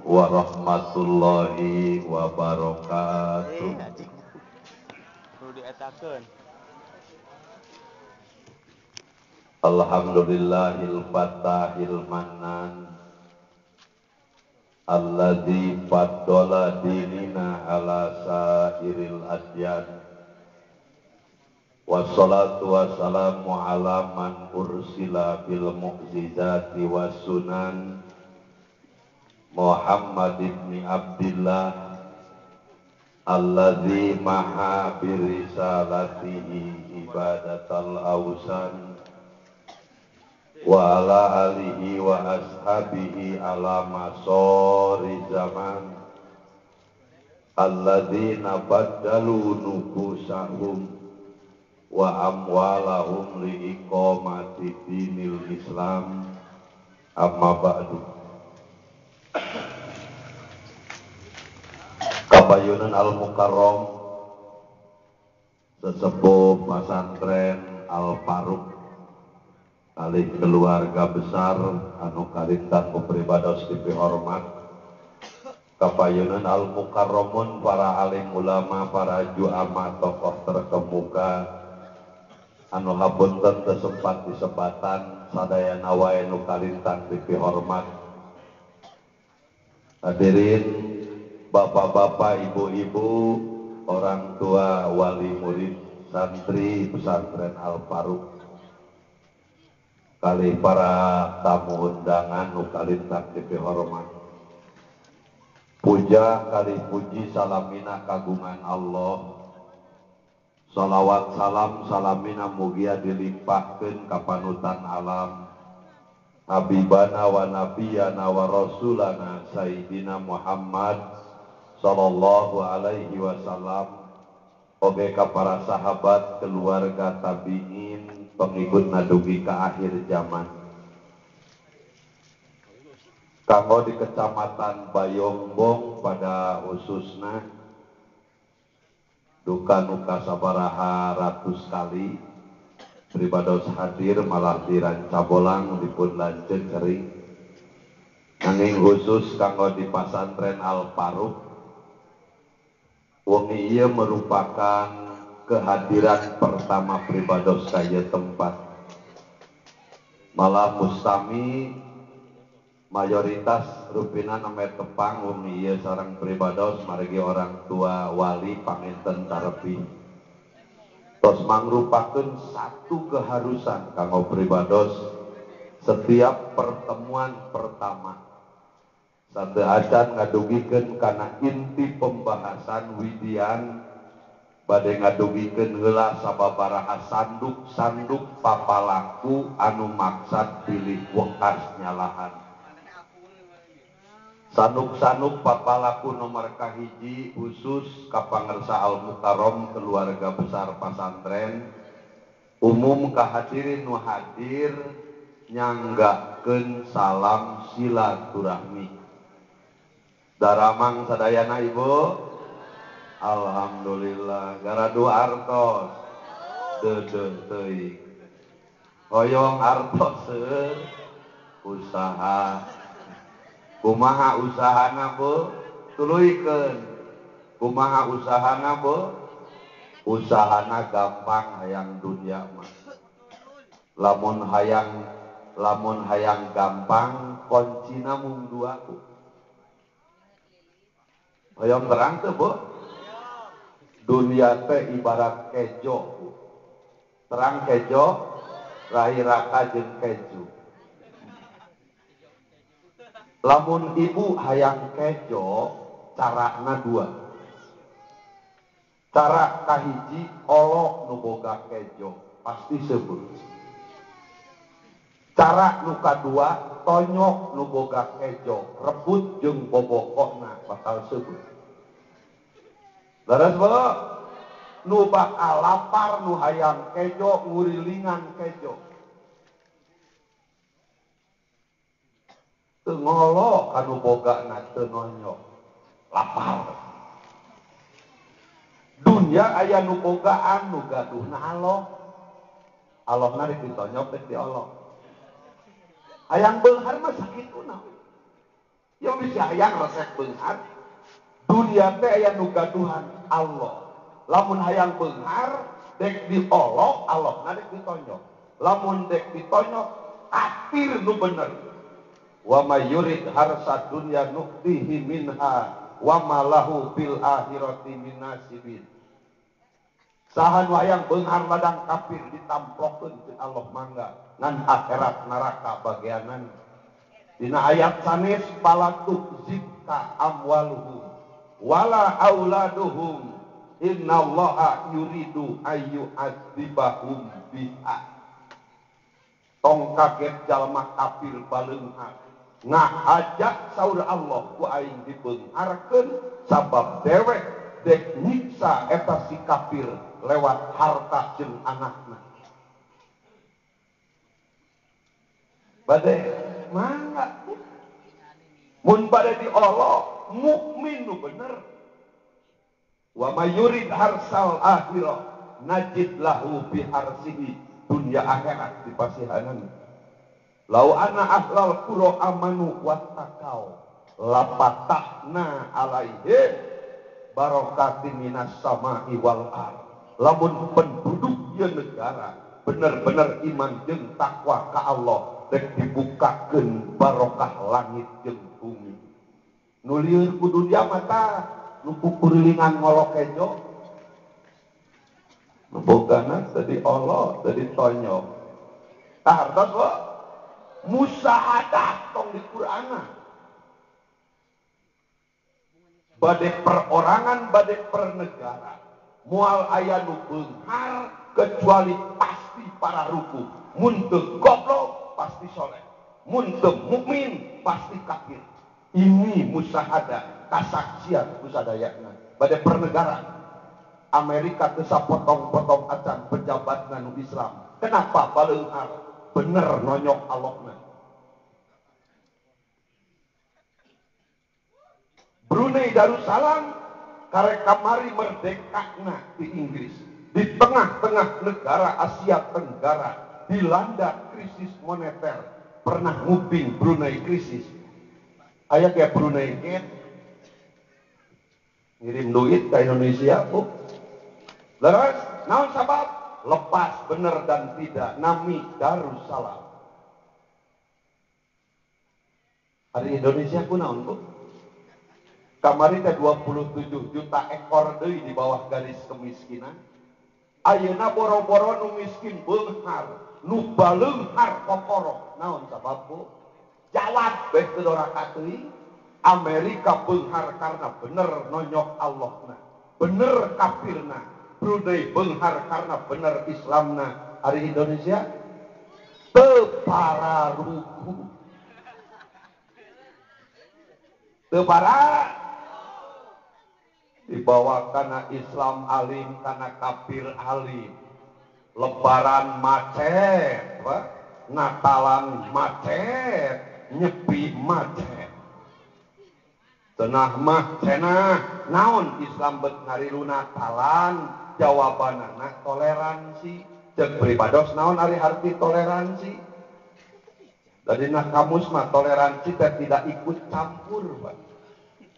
warahmatullahi wabarakatuh. Alhamdulillahil fatahil mannan alladzi faddala dinina ala sairil adyan. Wassalatu wassalamu ala man ursila bil mu'jizati was sunan Muhammad ibn Abdillah alladzi maha birisalatihi ibadatal awsan wa ala alihi wa ashabihi ala masori zaman alladzina baddalu nufusahum wa amwalahum li iqamati dinil Islam. Amma ba'du. Kabayunan Al-Mukarram sesepuh pesantren Al-Faruq kali keluarga besar anu kalintan kupribados tipi hormat. Kabayunan Al-Mukarramun para alim ulama, para juama, tokoh terkemuka anu hapunten tesempat disebatan sadayana wae nu kalintan tipi hormat. Hadirin bapak-bapak, ibu-ibu, orang tua, wali murid, santri pesantren Al-Faruq, kali para tamu undangan nu kalintan tipi hormat. Puja kali puji salamina kagungan Allah. Salawat salam salamina mugia dilimpahkeun ka panutan alam habibana wa nabiyana wa rasulana sayyidina Muhammad sallallahu alaihi wasallam, oge ka para sahabat, keluarga, tabi'in, pengikut nadugi ka akhir zaman. Kanggo di Kecamatan Bayongbong pada khususna duka nuka sabaraha ratus kali pribados hadir malah dirancabolang dipun lanceuk kering. Nanging khusus kanggo di pesantren Al-Faruq, wengi ieu merupakan kehadiran pertama pribados ka ieu tempat. Malah mustami mayoritas rupina name tepang wengi ieu sareng pribados margi orang tua wali panginten tarepi. Tos mangrupakeun satu keharusan kanggo pribados setiap pertemuan pertama sadaacan ngadugikeun kana inti pembahasan widian bade ngadugikeun heula sababaraha sanduk-sanduk papalaku anu maksad pilih wekas nyalahan. Sanuk-sanuk papalaku nomor kahiji khusus kapangersa Al-Mukarram keluarga besar pesantren umum kahadirin nu hadir nyanggakeun salam silaturahmi. Daramang sadayana ibu, alhamdulillah. Garadu artos deudeuh teuing hoyong artos usaha. Kumaha usahana bu? Tuluikeun. Kumaha usahana bu? Usahana gampang hayang dunya mah. Lamun hayang gampang kuncina mung dua bu. Hoyong terang teu bu? Dunia teh ibarat kejo bu. Terang kejo, rahiraka jeung keju. Lamun ibu hayang kejo, carana dua. Cara kahiji olok nu boga kejo, pasti sebut. Cara nu kadua tonyok nu boga kejo, rebut jeung bobokona bakal sebut. Leres bo, nu bakal lapar nu hayang kejo, ngurilingan kejo. Teu ngolo kanu bogana teu nonyok lapar. Dunya aya nu bogaan nu gaduhna Allah. Allahna rek ditonyok teh di Allah. Hayang beunghar mah sakituna. Yang bisa hayang resep beunghar. Dunia teh aya nu gaduhan Allah. Lamun hayang beunghar dek diolok Allah dek ditonyok. Lamun dek ditonyok kafir nu bener. Wa may yurid harsa dunya nu'tihi minha wa ma lahu fil akhirati min nasibin. Sahan wayang beunghar ladang kafir ditamplokeun ku Allah mangga ngan akhirat neraka bagianan. Dina ayat sanes palatuk zikka amwaluhum wala auladuhum innallaha yuridu ayu azibahum biha. Tong kaget jalma kafir baleunghar ngajak saur Allah ku aing dibeungharkeun sabab dewek dek nyiksa eta si kafir lewat harta jeung anakna. Bade mangga mun bade diolok mukmin nu bener. Wa may yurid harsal akhirah najid lahu bi harsihi dunya akhirat dipasihanan. Lau anna ahlal qura amanu wattaqau lapatahna alaihim barakatin minas sama'i wal ardh. Lamun penduduk ieu negara bener-bener iman jeung takwa ka Allah rek dibukakeun barokah langit jeung bumi. Nu lieur ku dunya mata nu kurilingan ngolok ejo. Nu bogana teu diolok, teu ditonyok. Hartos wa musahadah tong di Qur'ana. Bade perorangan, bade pernegara. Moal aya nu beunghar kecuali pasti para ruku. Mun teu goblok pasti soleh. Mun teu mukmin pasti kafir. Ini musahadah kasaksian kusadayana. Bade pernegara. Amerika teu sapotong-potong acan pejabatna nu Islam. Kenapa baleunghar? Bener nonyok Allahna. Brunei Darussalam karek kamari merdekana di Inggris. Di tengah-tengah negara Asia Tenggara dilanda krisis moneter. Pernah nguping Brunei krisis. Aya kayak Brunei Gate ngirim duit ke Indonesia, Bu. Leres, naon sabab? Lepas bener dan tidak nami Darussalam. Hari Indonesia kunaon Bu? Kamari teh 27 juta ekor deui di bawah garis kemiskinan. Ayeuna boro-boro nu miskin beunghar, nu baleunghar kokoro. Naon sabab Bu? Jawab beh teu doraka teuing. Amerika beunghar karena bener nonyok Allahna. Bener kafirna. Brunei beunghar karena bener Islamna. Hari Indonesia tepara ruku, tepara dibawa karena Islam alim karena kafir alim. Lebaran macet, Natalan macet, nyepi macet. Cenah mah cenah naon Islam bet ngarilu Natalan. Jawabanana toleransi. Cek pribados naon ari arti toleransi? Dari kamus mah toleransi teh tidak ikut campur, Pak.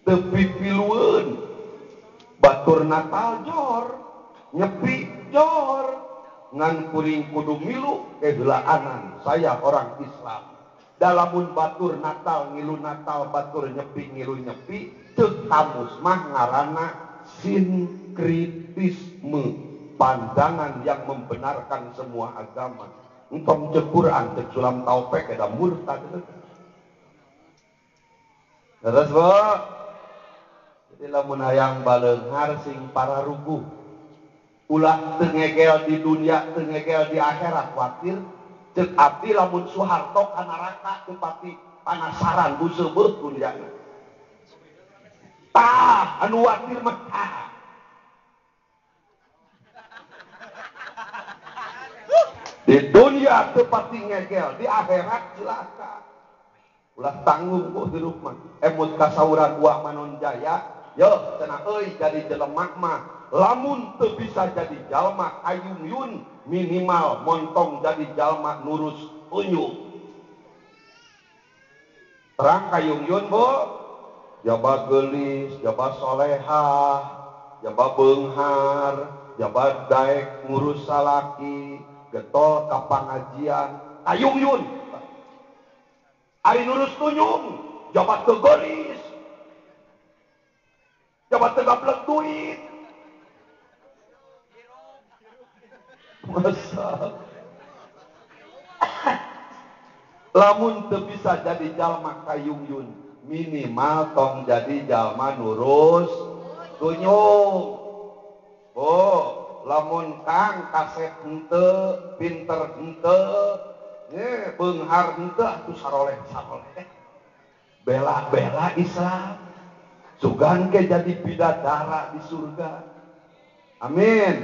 Teu pipilueun. Batur Natal jor, nyepi jor, ngan kuring kudu milu kehelaanan. Saya orang Islam. Dalamun batur Natal ngilu Natal, batur nyepi ngilu nyepi, teu kamus mah ngaranna sinkritisme, pandangan yang membenarkan semua agama. Entong cek Quran, cek sulam taufik, ada murtad. Terus Bu, jadi lamun hayang baleunghar sing para ruguh, ulah tengegel di dunia, tengegel di akhirat, khawatir. Cek abdi lamun Soeharto ka neraka teu pati panasaran bu seubeuh dunyana. Tah anu watir mah tah. Di dunia tepati ngegel, di akhirat celaka. Ulah tanggung kok hirup mah. Emut kasauran uak manon jaya, yo cenah euy jadi jelema mah. Lamun teu bisa jadi jalma ayung-yun, minimal montong jadi jalma nurus unyu. Terang kayung-yun bu, jaba gelis, jaba solehah, jaba beunghar, jaba daek ngurus salaki, getol ka pangajian, kayung-yun. Ari nurus tunyung, jaba teu gelis, jaba teu gablek duit. Masa lamun teu bisa jadi jalma kayung-yun, minimal tong jadi jalma nurus tunyung. Oh, lamun kang kaset henteu, pinter henteu, beunghar henteu atuh saroleh-saroleh. Bela-bela Islam. Sugan ke jadi bidadara di surga. Amin.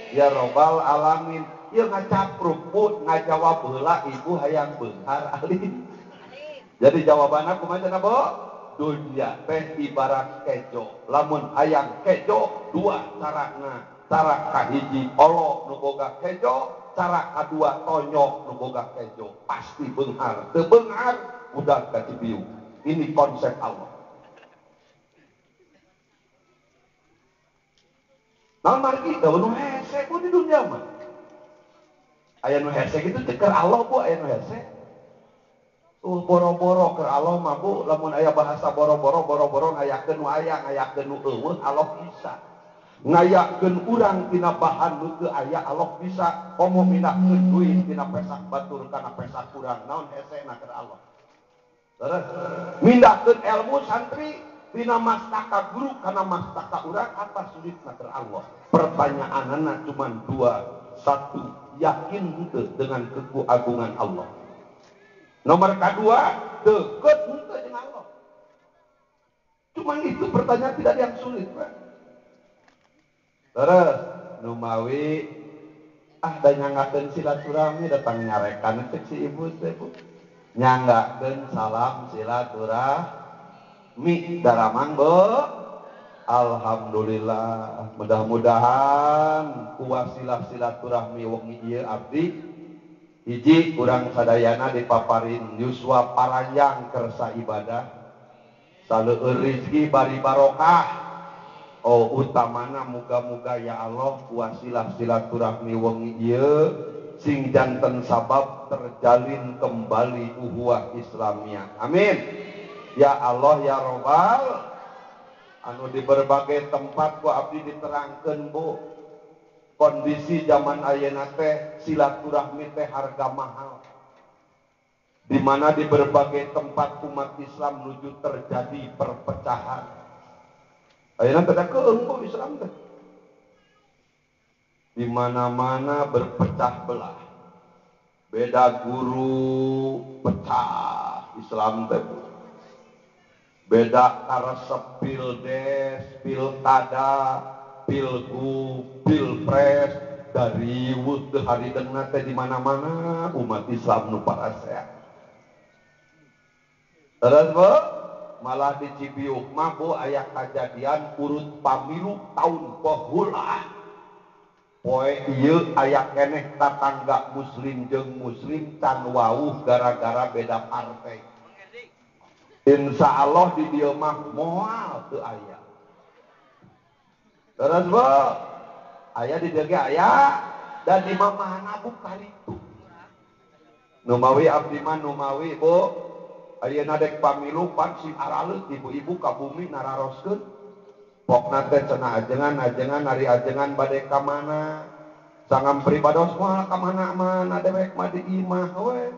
Ya Rabbal alamin. Ieu ngacapruk pun ngajawab heula ibu hayang beunghar alim. Jadi jawabanna kumaha cenah, Bu? Dunia teh ibarat kejo. Lamun hayang kejo dua carana. Cara kahiji olo nu boga kejo, cara kadua tonyok nu boga kejo. Pasti beunghar. Teu beunghar udah kacibiu. Ini konsep Allah. Namun mari kita nu hese pun di dunia mah. Aya nu hese gitu keur Allah Bu, aya nu hese. Boro-boro keur Allah mah Bu, lamun aya bahasa boro-boro ngayakeun nu aya, ngayakeun nu eueuh Allah bisa. Ngayakeun urang tina bahan nu teu aya Allah bisa. Komo mindahkeun duit tina pesak batur kana pesak urang, naon hesena keur Allah. Terus mindahkeun ilmu santri tina mastaka guru kana mastaka urang, apa sulitna keur Allah? Pertanyaanna cuma dua. Satu, yakin henteu dengan keagungan Allah. Nomor kedua, deket henteu dengan Allah. Cuman itu pertanyaan tidak ada yang sulit, Pak. Terus numawi da nyangakeun silaturahmi datang nyarekan cek si ibu teh Bu. Nyanggakeun salam silaturahmi daramang Bu. Alhamdulillah, mudah-mudahan kuwasilah silaturahmi wong ieu abdi hiji urang sadayana dipaparin yuswa paranjang kersa ibadah, saleueur rezeki bari barokah. Oh utamana muga-muga ya Allah kuwasilah silaturahmi wong ieu sing janten sabab terjalin kembali uhuwah Islamiyah. Amin. Ya Allah ya Rabbal anu di berbagai tempat ku abdi diterangkeun Bu, kondisi zaman ayeuna teh silaturahmi teh harga mahal, di mana di berbagai tempat umat Islam menuju terjadi perpecahan. Ayeuna teh keung Bu Islam teh, di mana-mana berpecah belah, beda guru pecah Islam teh Bu. Beda karesep pildes, pilkada, pilgub, pilpres, dari wud hari tengah teh di mana-mana umat Islam nu parasea. Terus Bu, malah di Cibiuk mah Bu aya kajadian urut pamilu tahun baheula. Poe ieu aya keneh tatangga muslim jeung muslim can wawuh gara-gara beda partai. Insya Allah di dia mah moal teu aya. Terus Bu, aya di dia ge aya dan di mamahna Bu kalitu. Numawi abdi mah numawi Bu, ayeuna dek pamilu pan sing araleut ibu-ibu ka bumi nararoskeun. Pokna teh cenah ajengan ari ajengan bade ka mana? Sangam pribados moal ka mana-mana dewek mah di imah we.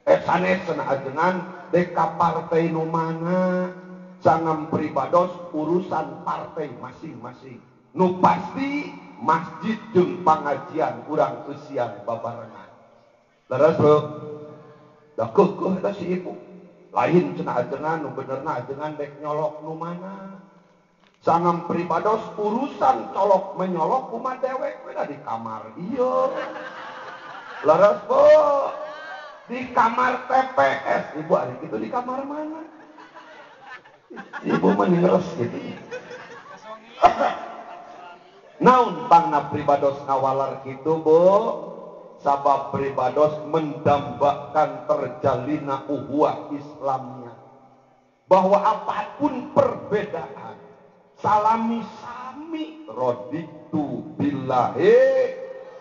Sanes cenah ajengan dek ka partai nu mana, sangam pribados urusan partai masing-masing. Nu pasti masjid jeung pangajian urang eusian babarengan. Leres Bro. Da keukeuh eta si ibu. Lain cenah ajengan nu benerna ajengan dek nyolok nu mana. Sangam pribados urusan colok menyolok kumaha dewek we di kamar ieu. Leres Bu. Di kamar TPS, ibu hari itu di kamar mana? Ibu meningres gitu. Naun pangna pribados ngawalar gitu Bu, sabab pribados mendambakan terjalina uhuwah Islamnya, bahwa apapun perbedaan salami sami raditu billahi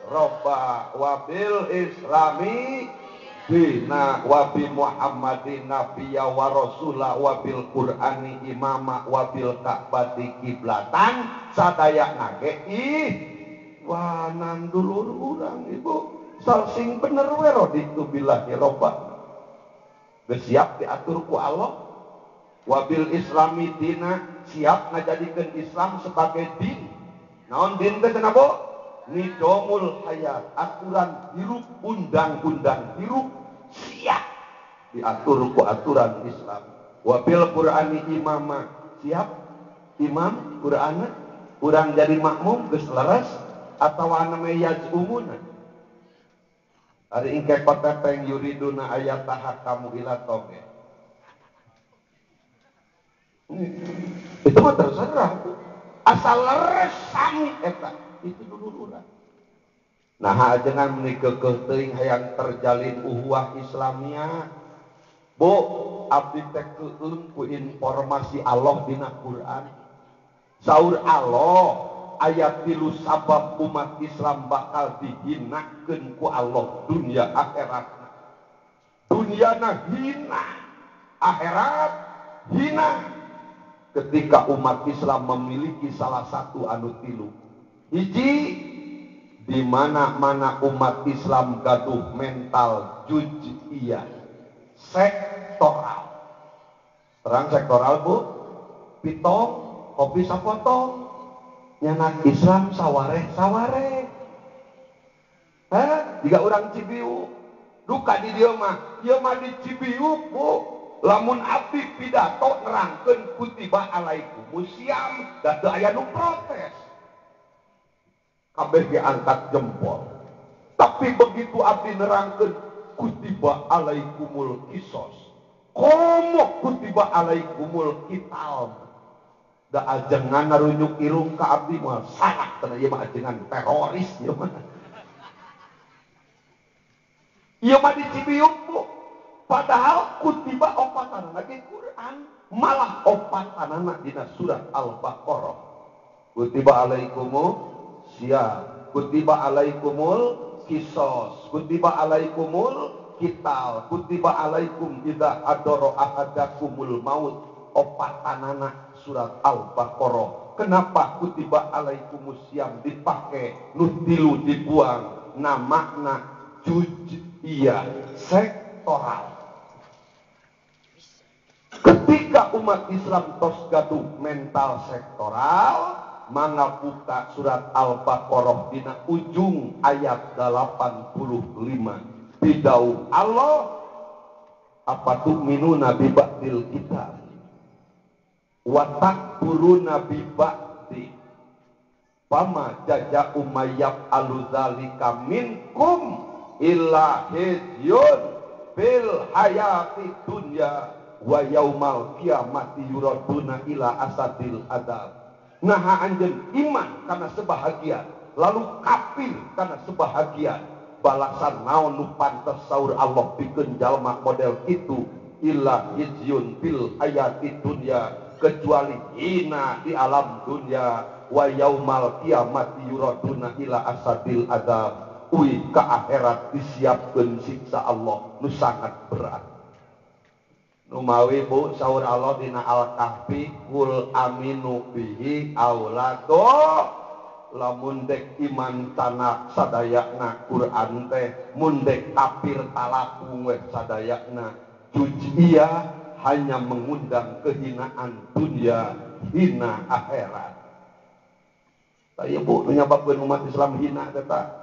robba wabil islami dina wabi muhammadin nabiyya wa rasulah wabil qur'ani imama wabil ka'bati kiblatan sadaya nage wanan dulur urang ibu salsing bener we raditu billahi robba geus siap diatur ku Allah wabil islami dina siap ngajadikeun Islam sebagai din. Naon din teh kenapa? Nidomul hayat, aturan hirup, undang-undang hirup siap diatur ku aturan Islam. Wabil Qur'ani imama siap imam Qur'ana urang jadi makmum geus leres atawa anu yazumuna. Ari engke patepeng yuriduna ayatah kamu ila toge. Itu mah terserah asal leres sami eta itu dulu urang. Nah jangan menikeukeun teuing hayang terjalin uhuwah Islamnya. Bu, abdi teh keueung ku informasi Allah dina Quran. Saur Allah ayat 3 sabab umat Islam bakal dihinakeun ku Allah dunia akhirat. Dunyana hina, akhirat hina. Ketika umat Islam memiliki salah satu anu tilu. Hiji, di mana-mana umat Islam gaduh mental juz'iyah, sektoral. Terang sektoral bu, pitong, kopi sapotong, nyanak Islam saware. Jika orang Cibiuk, duka di dia mah di Cibiuk bu. Lamun abdi pidato nerangkeun kutiba alaikumusiyam da teu aya nu protes. Kabeh ge angkat jempol. Tapi begitu abdi nerangkeun kutiba alaikumul kisos. Komo kutiba alaikumul kital. Da ajengan narunjuk irung ka abdi mah salah teh ieu mah ajengan teroris ieu mah. Ieu mah di Cibiuk bu. Padahal kutiba opatanana di Quran malah opatanana dina surat Al-Baqarah. Kutiba alaikumul siyam, kutiba alaikumul kisos, kutiba alaikumul kital, kutiba alaikum idza hadara ahadakumul maut. Opatanana surat Al-Baqarah. Kenapa kutiba alaikumus siyam dipakai nutilu dibuang namana juz'iyah sektoral. Ketika umat Islam tos gaduh mental sektoral, mangga buka surat Al-Baqarah dina ujung ayat 85. Bidau Allah apa tu'minuna bi ba'dil kitab wa takfuruna bi ba'di fama jaza umayyab aludzalika minkum illa hizyun fil hayati dunya wa yaumal kiamati yuraduna ila asadil adab. Nah anjeun iman karena sebahagian, lalu kafir karena sebahagian. Balasan naon nu pantes saur Allah pikeun jalma model itu illa hizyun fil hayati dunya, kecuali hina di alam dunia, wa yaumal kiamati yuraduna ila asadil adab. Uih ke akhirat disiapkeun siksa Allah nu sangat berat. Numawi bu saur Allah dina Al-Kahfi kul aminu bihi aulado lamun dek iman tanah sadayakna Quran teh mun dek kafir talaku we sadayakna juz'iyah hanya mengundang kehinaan dunia hina akhirat. Taya bu nyababkeun umat Islam hina teh ta.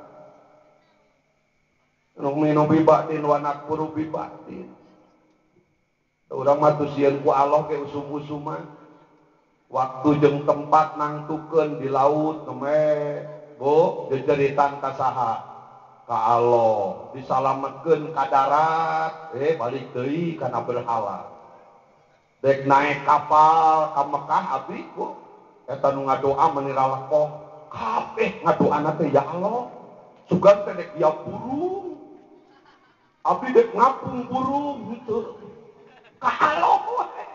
Nu minu bibatin wa nakfuru bibatin. Urang mah tusieun ku Allah ke usum-usuman. Waktu jeung tempat nangtukeun di lauteme bu jejeritan ka saha? Ka Allah. Disalametkeun ka darat, balik deui kana berhala. Dek naik kapal ka Mekah abdi bu eta nu ngadoa menira lekoh kabeh ngadoana teh ya Allah sugan teh dek dia burung abdi dek ngapung burung gitu kahalok we.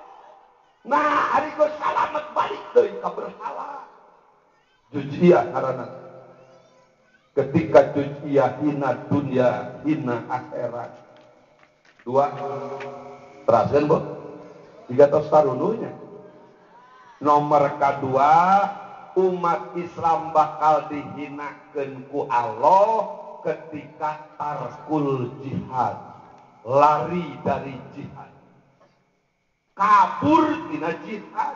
Nah ari geus salamet balik deui ka berhala jujia karana ketika jujia hina dunia hina akhirat. Dua teraskeun Bu tiga tos tarununya. Nomor kedua umat Islam bakal dihinakeun ku Allah ketika tarkul jihad, lari dari jihad, kabur tina jihad.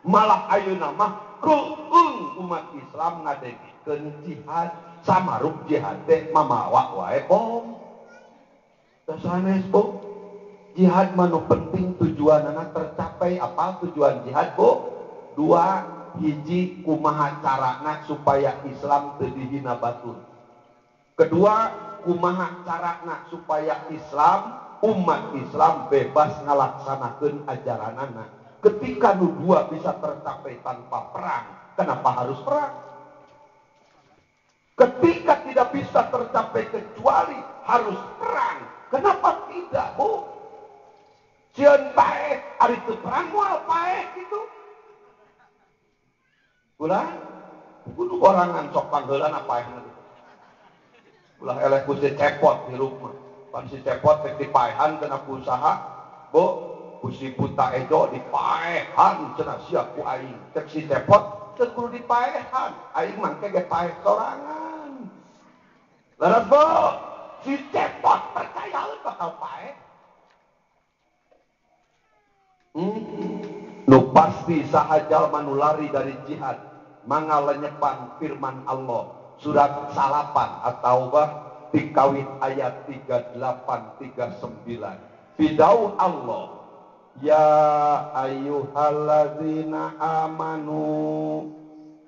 Malah ayeuna mah keung umat Islam ngadegikeun jihad, samaruk jihad teh mamawa wae bom. Teu sanes Bu. Jihad manu penting tujuanana tercapai. Apa tujuan jihad Bu? Dua, hiji kumaha carana supaya Islam teu dihina batur. Kedua, kumaha carana supaya Islam, umat Islam bebas ngalaksanakeun ajaranana. Ketika nu dua bisa tercapai tanpa perang, kenapa harus perang? Ketika tidak bisa tercapai kecuali harus perang, kenapa tidak Bu? Cieun paeh ari teu perang moal paeh gitu. Ulah kudu orangan sok panggeulan apa yang itu. Ulah eleh ku si cepot di rumah. Pan si cepot teh dipaehan kena usaha, Bu, ku si buta ejo dipaehan cenah sia ku aing. Cek si cepot teu kudu dipaehan, aing mangke ge paeh sorangan. Laras Bu, si cepot percaya bakal paeh. Nu pasti sahajal manulari dari jihad mangga lenyepan firman Allah surat salapan atau dikawit ayat 38-39 bidau Allah ya ayyuhalladzina amanu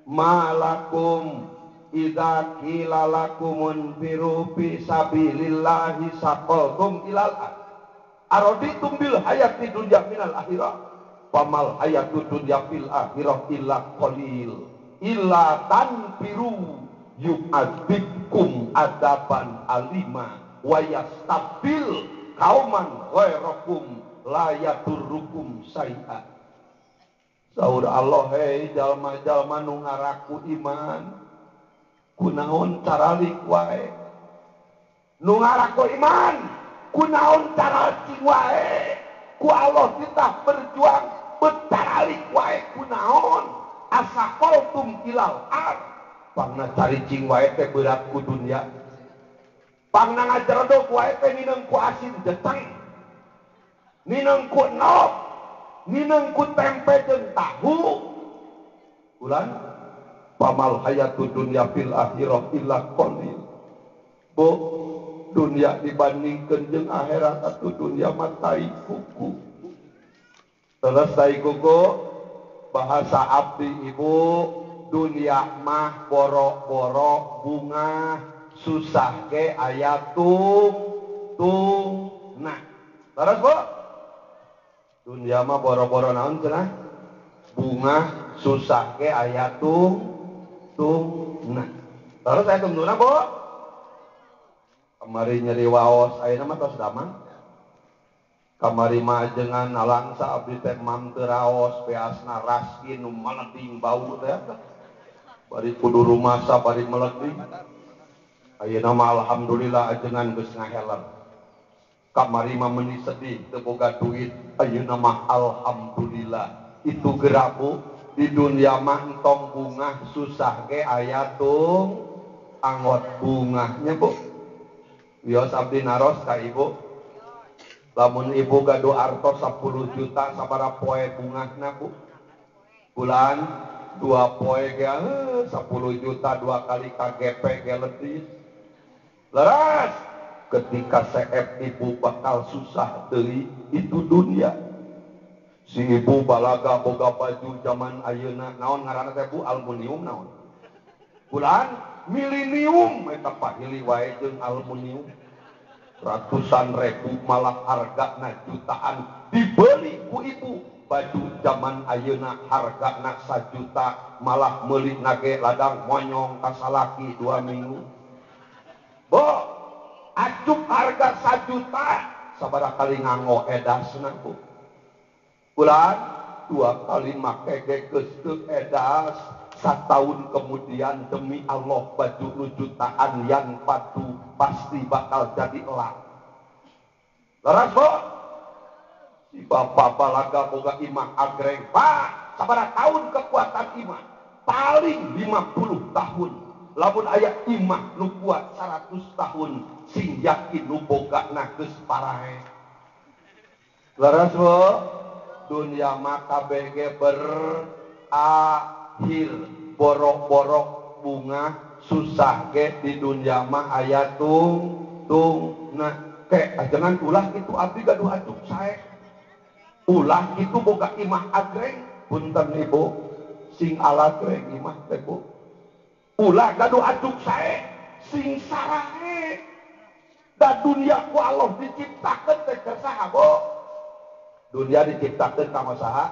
malakum idza qila lakumun firu fi sabilillahi saqaltum ilal araditum bil hayati dunya minal akhirah pamal hayatud dunya fil akhirah illa qalil illa tanfiru yu'adzibkum adaban alima wa yastabdil qauman ghairakum la yadurrukum syai'a. Saur Allah hei jalma-jalma nu ngaraku iman kunaon caralik wae nu ngaraku iman kunaon cara cing wae ku Allah kita berjuang betaralik wae kunaon asaqaltum ilal ar pangna cari cing wae teh berat ku dunya pangna ngajerodog wae teh mineng ku asin jeteng mineng ku nok mineng ku tempe jeung tahu ulan pamal hayatud dunya fil akhirah illa qalil Bu dunia dibandingkan jeung akhirat atuh dunia mah tai kuku. Selesai kuku bahasa abdi ibu dunia mah boro-boro bunga susah ke aya nah terus Bu dunia mah boro-boro naon cenah bunga susah ke aya nah terus aya tungtuna Bu kamari nyeri waos ayeuna mah tos damang kamari mah jengan nalangsa abdi teh mam teu raos beasna raskin nu meleding bau teh bari kudu rumasa bari meleding ayeuna mah alhamdulillah ajengan geus ngaheler kamari mah meuni sedih teu boga duit ayeuna mah alhamdulillah itu gerabu di dunia mah entong bunga susah ge aya anggot bunganya Bu. Wios abdi naros ka ibu lamun ibu gado artos 10 juta sabaraha poe bungahna Bu bulan 2 poe ge 10 juta 2 kali KGP ge letih leras ketika seep ibu bakal susah deui itu dunia si ibu balaga boga baju zaman ayeuna naon ngaranna teh Bu aluminium naon bulan milenium eta pahili wae jeung aluminium ratusan ribu malah hargana jutaan dibeli ku ibu baju zaman ayeuna hargana 1 juta malah meuli nage ladang monyong kasalaki 2 minggu Bo, acuk harga 1 juta sabaraha kali nganggo edasna Bu. Bulan 2 kali make ge geus teu edas, satahun kemudian demi Allah baju nu jutaan yang padu pasti bakal jadi elak. Laras Bo, si bapak balaga boga imah agreng, Pak, sabaraha tahun kekuatan imah? Paling 50 tahun. Lamun aya imah nu kuat 100 tahun, sing yakin nu bogana geus parahe. Laras Bo, dunia mah kabeh ge berakhir, borok-borok bunga susah ge di dunia mah aya tungna. Jangan ulah itu abdi gaduh acuk sae. Ulah itu boga imah agreng, punten Ibu, sing alagreng imah teh Bu. Ulah gaduh acuk sae, sing sarahe. Da dunia ku Allah diciptakeun teh keur saha Bu? Dunia diciptakeun kama saha?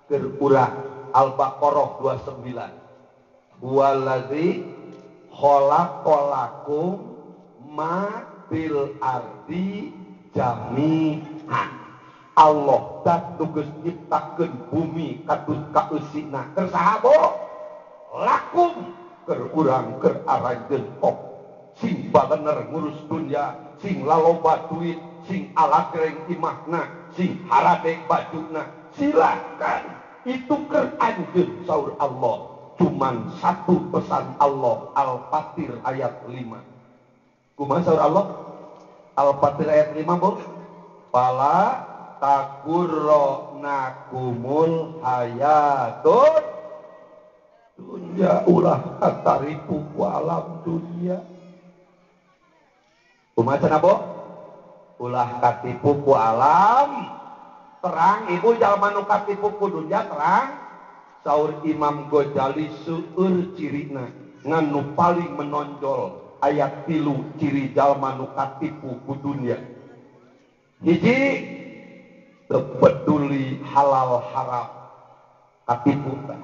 Keur urang. Al-Baqarah 29. Wallazi khalaqalakum ma fil ardi jami'an. Allah dak tugas nyiptakeun bumi katut kaeusina keur saha Bo? Lakum keur urang keur aranjeun kok. Sing bagener ngurus dunia, sing laloba duit, sing alagreng imahna, sing harade bajuna, silakan itu keur anjeun saur Allah. Cuman satu pesan Allah, Al-Fatir ayat 5. Kumaha saur Allah? Al-Fatir ayat 5 Bu. Fala takurronakumul hayatun dunya, ulah kataripu ku alam dunia. Kumaha cenah Bu? Ulah katipu ku alam terang. Ibu jalma nu katipu ku dunya terang. Saur Imam Ghazali seueur cirina ngan nu paling menonjol ayat 3 ciri jalma nu katipu ku dunya. Hiji, teu peduli halal haram, katipu teh.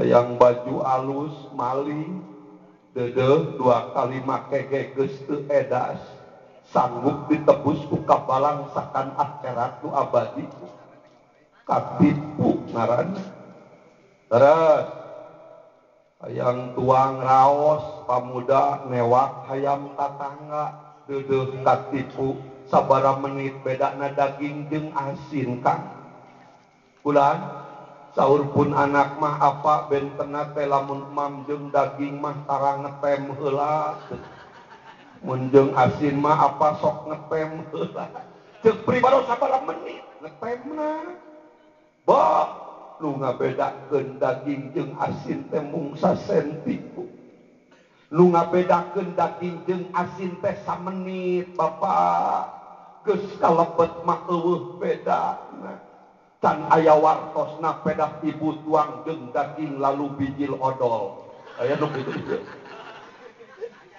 Hayang baju alus maling, deudeuh 2 kali make ge geus teu edas, sanggup ditebus ku kabalangsakan akhirat nu abadi. Katipu ngaranna. Terus hayang tuang raos pamuda newak hayam tatangga, deudeuh katipu. Sabaraha menit bedana daging jeung asin Kang. Bulan saur pun anak mah apa bentena teh lamun mam jeung daging mah tara ngetem heula. Mun jeung asin mah apa sok ngetem heula. Ceuk pribadi sabaraha menit ngetemna. Bo, nu ngabedakeun daging jeung asin teh mung sasenti. Nu ngabedakeun daging jeung asin teh samenit Bapak. Geus kalebet mah eueuh bedana. Can aya wartosna pedah ibu tuang jeung daging lalu bijil odol. Aya nu kitu.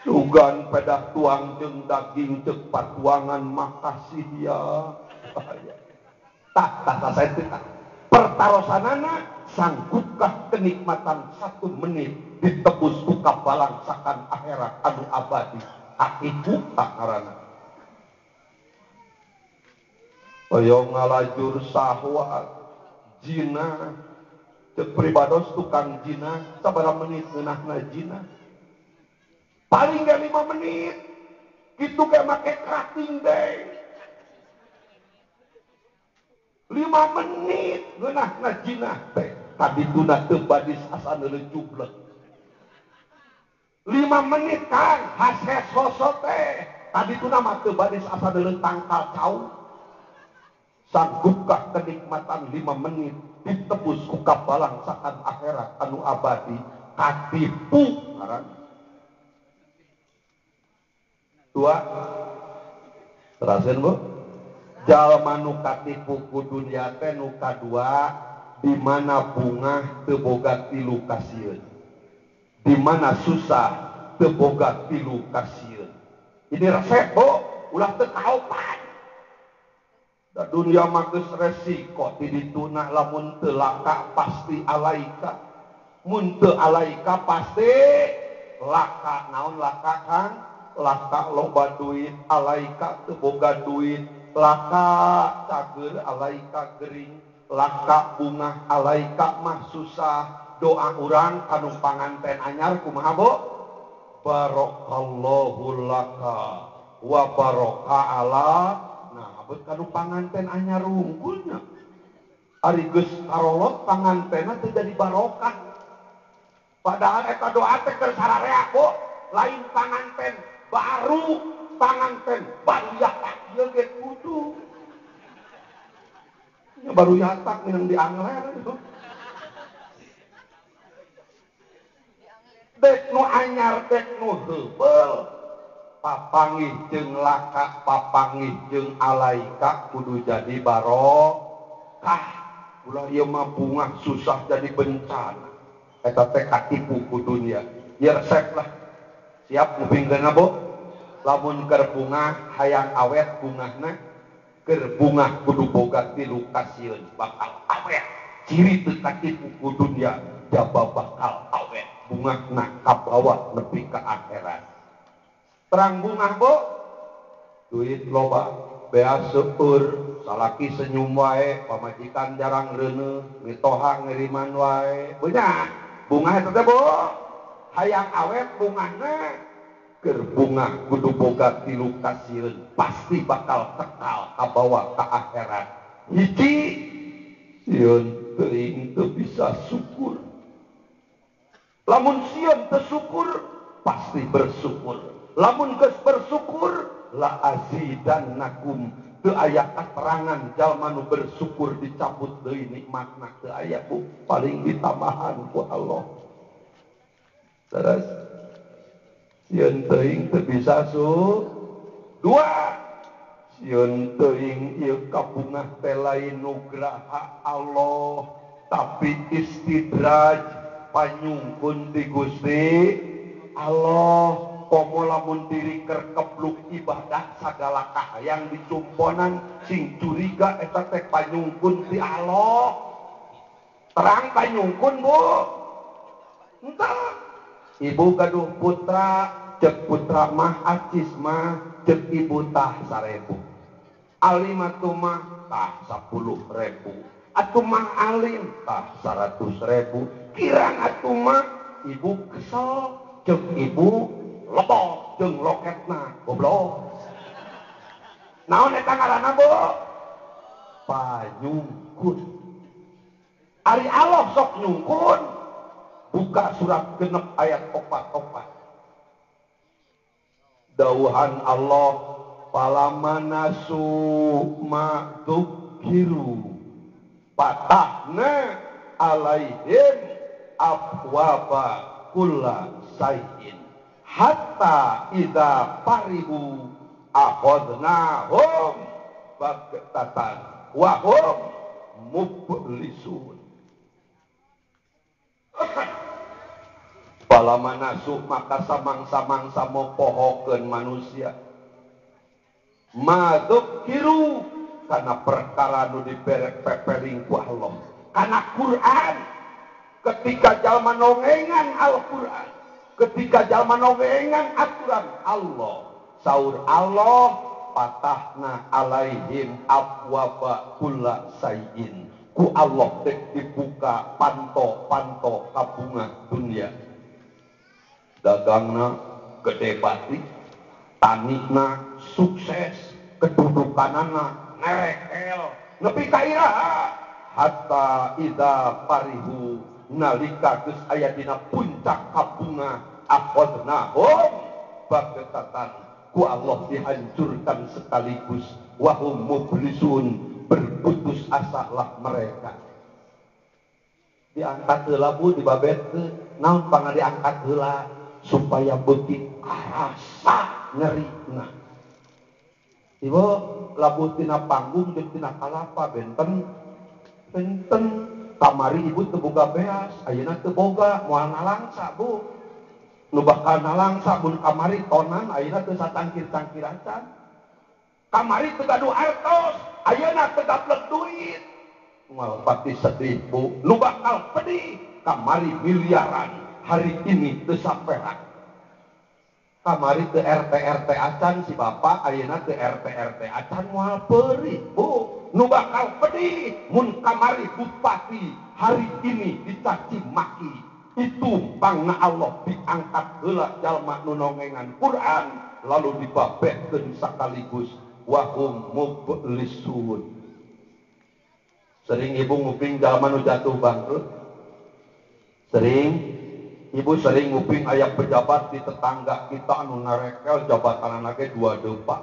Dugan pedah tuang jeung daging ceuk patuangan makasih ya. Tak sasenti tak. Pertarosanana sanggupkah kenikmatan 1 menit ditebus ku kabalangsakan akhirat anu abadi. Akitu tak ngaranna. Hoyong ngalajur sahwat, jina, ceuk pribados tukang jina, sabaraha menit ngeunahna jina? Paling ge 5 menit. Kitu ge make krating deui. 5 menit ngeunahna jina teh kadituna teu badis asa neuleujubleuk. 5 menit Kang hases hoso teh kadituna mah teu badis asa neuleun tangkal cau. Sanggupkah kenikmatan 5 menit ditebus ku kabalangsakan akhirat anu abadi? Katipu ngaran. 2 terasen Bu. Jalma nu katipu ku dunya teh nu kadua, di mana bunga teu boga 3 kasieun. Di mana susah teu boga 3 kasieun. Ini resep Bu, ulah teu kaopan. Da dunia mah geus resiko ti dituna lamun teu laka pasti alaika. Mun teu alaika pasti laka naon laka kan laka loba duit alaika teu boga duit laka cager alaika gering laka bunga alaika mah susah doa urang kanu panganten anyar kumaha bo barakallahu laka wa baraka ala nah abet kanu panganten anyar unggulnya ari geus karolot pangantena teu jadi barokah padahal eta doa teh keur sararea bo lain panganten baru panganten baru yatak ieu ge kudu nya baru yatak yang diangler itu dek nu anyar dek nu heubeul papangih jeung laka papangih jeung alaika kudu jadi barokah ulah ieu mah bunga susah jadi bencana eta teh katipu ku dunia ieu resep lah siap ngupingkeun bo lamun keur bunga hayang awet bungahna keur bunga kudu boga tilu kasieun bakal awet ciri teu katipu ku dunia jaba bakal awet bungahna kabawa nepi ka akhirat terang bunga bo duit loba beas seueur salaki senyum wae pamajikan jarang reuneuh mitoha ngiriman wae beunyak bunga eta teh bo hayang awet bungahna keur bunga kudu boga tilu kasieun pasti bakal kekal kabawa ka akhirat hiji sieun teuing teu bisa syukur lamun sieun teu syukur pasti bersyukur lamun geus bersyukur la azidannakum teu aya katerangan jalma nu bersyukur dicabut deui nikmatna teu aya bu paling ditambahan ku Allah terus sieun teuing teu bisa dua sieun teuing ieu kabungah teh lain nugraha Allah tapi istidraj panyungkun di Gusti Allah komo lamun diri keur kebluk ibadah sagala kahayang dicumponan sing curiga eta teh panyungkun ti Allah terang panyungkun bu entah ibu gaduh putra cek putra mah acis mah cek ibu tah 1000 alim atuh mah tah 10.000 atuh mah alim tah 100.000 kirang atuh mah ibu kesel cek ibu lebok jeung loketna goblok naon eta ngaranna bo panyungkun ari Allah sok nyungkun buka surat genep ayat 4 dawuhan Allah palamanasu ma'dzukiru patahna alaihim abwaba kulla sayyin hatta idza farihu akhadnahum baghtatan wa hum mublisun palamanasu maka samang-samang mopohokeun manusia madzukiru kana perkara nu diperek-pepering ku Allah kana Quran ketika jalma nongengan Al-Quran ketika jalma nongengan aturan Allah saur Allah patahna alaihim abwaba kulla sayyin ku Allah teh dibuka panto-panto kabunga dunia dagangna gede pati tanina sukses kedudukanana nerekel nepi ka iraha hatta idza farihu nalika geus aya dina puncak kabunga akhadnahum baghtatan ku Allah dihancurkan sekaligus wahum mublisun berputus asalah mereka diangkat heula bu dibabet naon pangga diangkat heula supaya beuki rasa nyerina ibu labuh tina panggung jeung tina kalapa benten kamari ibu teu boga beas ayeuna teu boga moal nalangsa bu nu bakal nalangsa mun kamari tonan ayeuna teu satangkir-tangkiracan kamari teu gaduh artos ayeuna teu gaplek duit moal pati 1000 nu bakal pedih kamari miliaran hari ini teu saperak kamari ke RT acan si bapak ayeuna ke RT acan moal peuri bu nu bakal pedih mun kamari bupati hari ini dicaci maki itu pangna Allah diangkat heula jalma nu nongengan Quran lalu dibabehkeun sakaligus wahum mublisun. Sering ibu nguping jalma nu jatuh bangkrut? Sering ibu sering nguping aya pejabat di tetangga kita anu narekel jabatan anake 2 depa.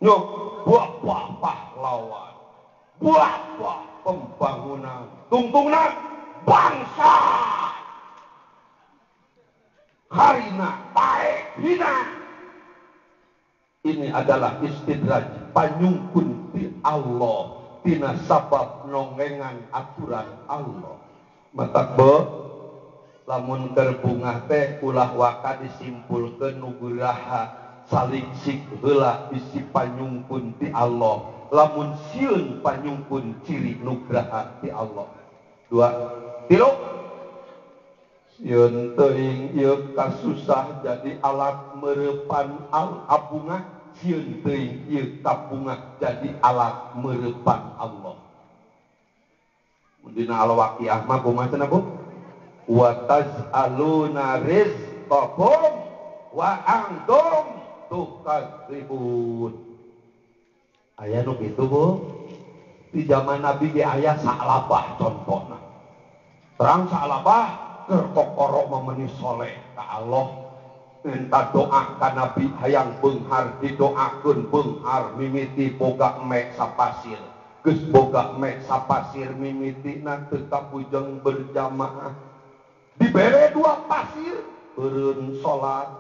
Nyok bapak pahlawan, bapak pembangunan, tungtungna bangsa. Harina taek hina. Ini adalah istidraj panyungkun ti Allah tina sabab nongengan aturan Allah. Matak be lamun keur bungah teh ulah waka disimpulkeun nu geuraha saling sik heula bisi panyungkun ti Allah. Lamun sieun panyungkun ciri nugraha ti Allah. 2 3 sieun teuing ieu kasusah jadi alat meurepan abungah sieun teuing ieu kabungah jadi alat meurepan Allah. Dina al-waqiah mah kumaha cenah Bu? Wa taz'aluna rizqakum wa antum tukadzibun. Aya nu kitu Bu. Di zaman Nabi ge aya salabah contohna. Terang salabah keur kokoro mameni soleh ka Allah. Minta doa ka Nabi hayang beunghar didoakeun beunghar mimiti boga mek sapasir. Geus boga mek sapasir mimitina teu kapujeng berjamaah. Dibere 2 pasir eureun salat.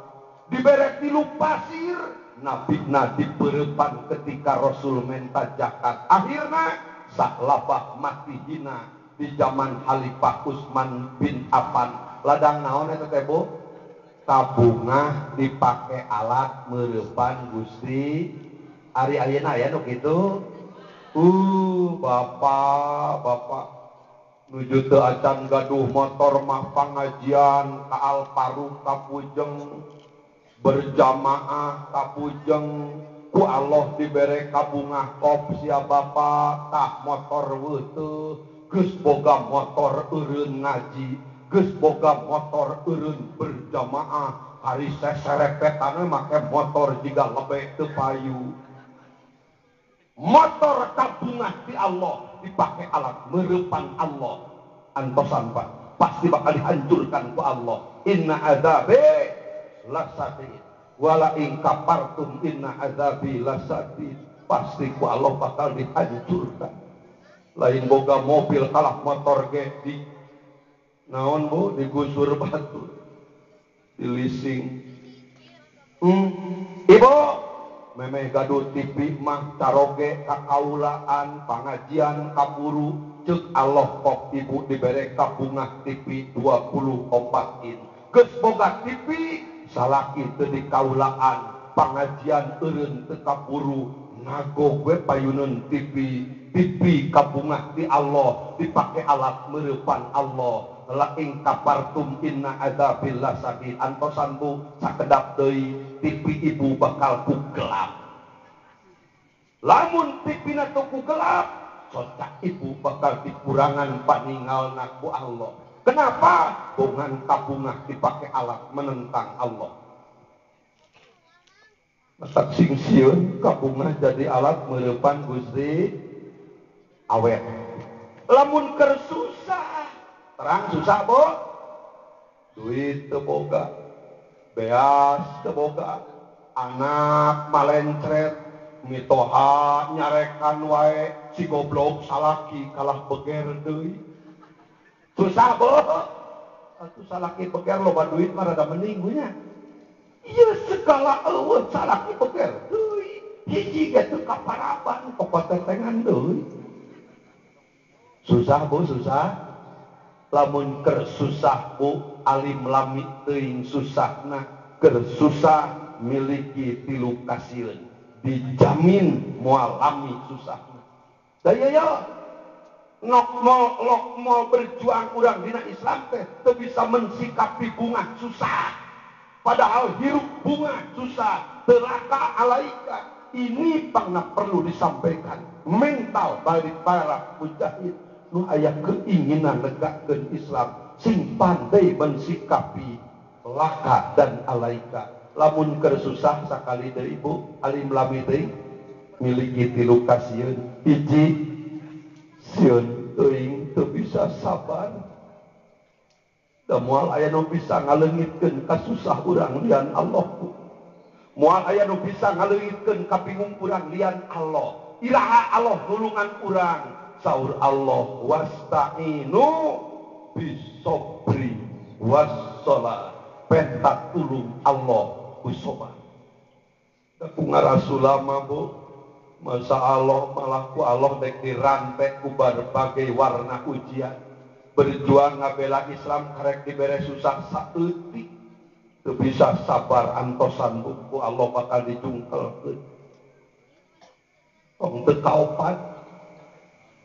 Dibere 3 pasir Nabi dipeurepan ketika Rasul menta zakat. Akhirna salabah mati hina di zaman Khalifah Utsman bin Affan. Ladang naon eta teh Bu? Tabungah dipake alat meurepan Gusti. Ari ayeuna aya nu kitu. Bapak nuju teu acan gaduh motor mah pangajian ka Alparu kapujeng berjamaah kapujeng ku Allah dibere kabungah kop sia bapak tah motor weuteuh geus boga motor eureun ngaji geus boga motor eureun berjamaah hari seserepetan make motor jiga lebe teu payu. Motor kabungah di Allah dipakai alat meurepan Allah antosan Pak pasti bakal dihancurkan ku Allah. Inna azabi lasadid wala in kafartum inna azabi lasadid. Pasti ku Allah bakal dihancurkan. Lain boga mobil kalah motor ge di naon Bu digusur batu di leasing. Ibu memeh gaduh TV mah caroge kakaulaan pengajian kaburu ceuk Allah kok ibu dibere kabungah TV 24 in geus boga TV salaki teu dikaulaan pengajian eureun teu kaburu ngago we payuneun TV kabungah di Allah dipake alat meurepan Allah. Laing kafartum inna adzabil lasadid. Antosan Bu sakedap deui TV ibu bakal ku gelap. Lamun TV-na teu ku gelap, cocak ibu bakal dikurangan paningalna ku Allah. Kenapa? Bungan kabungah dipake alat menentang Allah. Matak sing sieun kabungah jadi alat meurepan Gusti awet. Lamun keur susah terang susah Bu, duit teu boga, beas teu boga, anak malencret, mitoha nyarekan wae, si goblok salaki kalah beger deui. Susah Bu, atuh salaki beger loba duit mah rada mending nya. Ieu segala eueut salaki beger deui, hiji ge teu kaparaban pokok tetengan deui. Susah Bu, susah. Lamun keur susah Bu alim lami teuing susahna keur susah miliki 3 kasieun dijamin moal lami susahna. Da ieu nok mau berjuang urang dina Islam teh teu bisa mensikapi bunga susah. padahal hirup bunga susah teraka alaika. Ini pernah perlu disampaikan mental dari para mujahid nu aya keinginan negakkeun Islam sing pandai mensikapi laka dan alaika. Lamun keur susah sakali deui ibu alim lami deui miliki tilu kasieun. Hiji, sieun teuing teu bisa sabar. Da moal aya nu bisa ngaleungitkeun kasusah urang lian Allah. Moal aya nu bisa ngaleungitkeun ka bingung urang lian Allah. Iraha Allah nulungan urang. Saur Allah, wasta'inu bisobri wassalah. Pentak tulung Allah usoba. Kunga rasulama bu, masa Allah malaku Allah dek dirantai ku berbagai warna ujian. Berjuang ngabela Islam karek dibere susah saeutik. Teu bisa sabar antosan buku Allah bakal dijungkelkeun. Tong teu kaopan.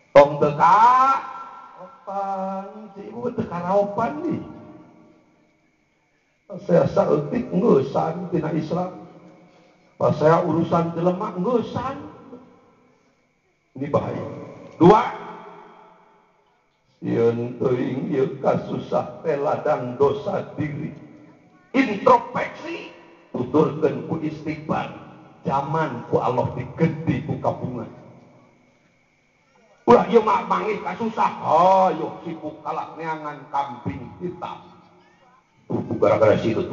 Tong teu kaopan, si ibu teu karaopan nih. Saya saeutik ngeusan tina Islam. Pas saya urusan jelema ngeusan. Ini bahaya. Dua, sieun teuing ieu kasusah teh ladang dosa diri. Introspeksi tuturkeun ku istighfar. Zaman ku Allah digedi ku kabungan. Ulah ieu mah mangih kasusah. Oh, yuk sibuk kalah neangan kambing hitam. Gara-gara situ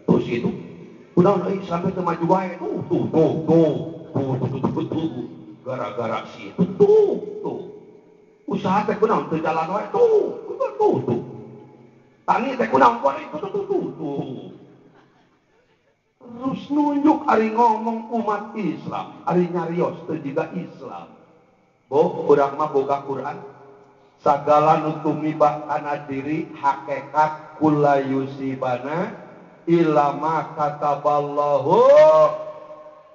tuh situ udah sampai ke maju wae tuh gara-gara situ tuh usaha teh kunaon teu jalan wae tuh tani teh kunaon wae tuh terus nunjuk ari ngomong umat Islam ari nyarios teu jiga Islam urang mah boga Quran sagala nu tumibah kana diri hakikat kula yusibana ilama kataballahu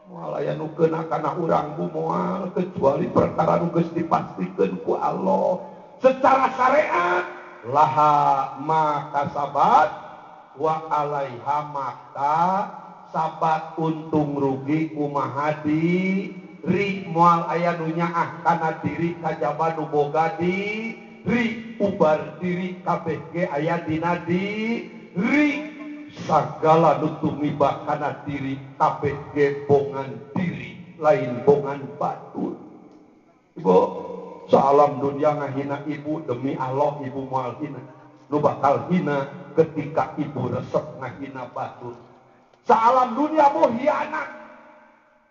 moal aya nu keuna kana urang moal kecuali perkara nu geus dipastikeun ku Allah secara syariat laha ma kasabat wa alaiha maka sabat untung rugi kumaha diri moal aya nu nyaah kana diri kajaba nu boga diri ubar diri kabeh ge aya dina diri sagala nu tumibah kana diri kabeh ge bongan diri lain bongan batur. Ibu salam dunia ngahina ibu demi Allah ibu moal hina nu bakal hina ketika ibu resep ngahina batur. Salam dunia mau hianat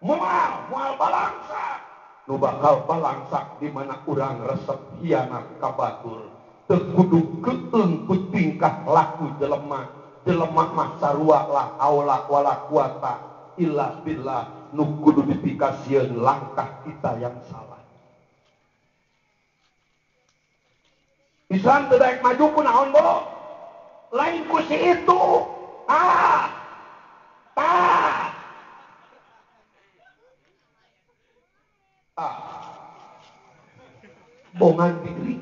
moal balangsa nu bakal balangsak di mana urang resep hianat ka batur. Teu kudu keung ku tingkah laku jelema mah sarua la haula wala quwata illa billah nu kudu dipikasieun langkah kita yang salah. Islam teu daek maju ku naon bo? Lain ku si itu. Bongan diri.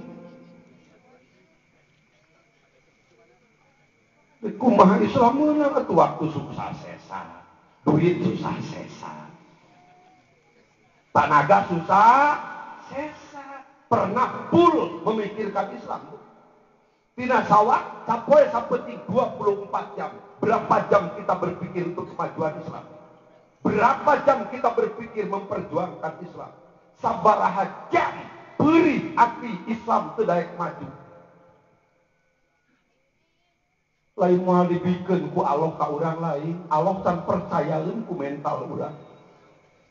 Kumaha Islam meunang atuh waktu susah sesa. Duit susah sesa. Tenaga susah sesa. Pernah full memikirkan Islam. Tina sawah sapoe sapeting 24 jam. Berapa jam kita berpikir untuk kemajuan Islam? Berapa jam kita berpikir memperjuangkan Islam? Sabaraha jam beri api Islam teu daek maju. Lain moal dibikeun ku Allah ka urang lain, Allah can percayaeun ku mental urang.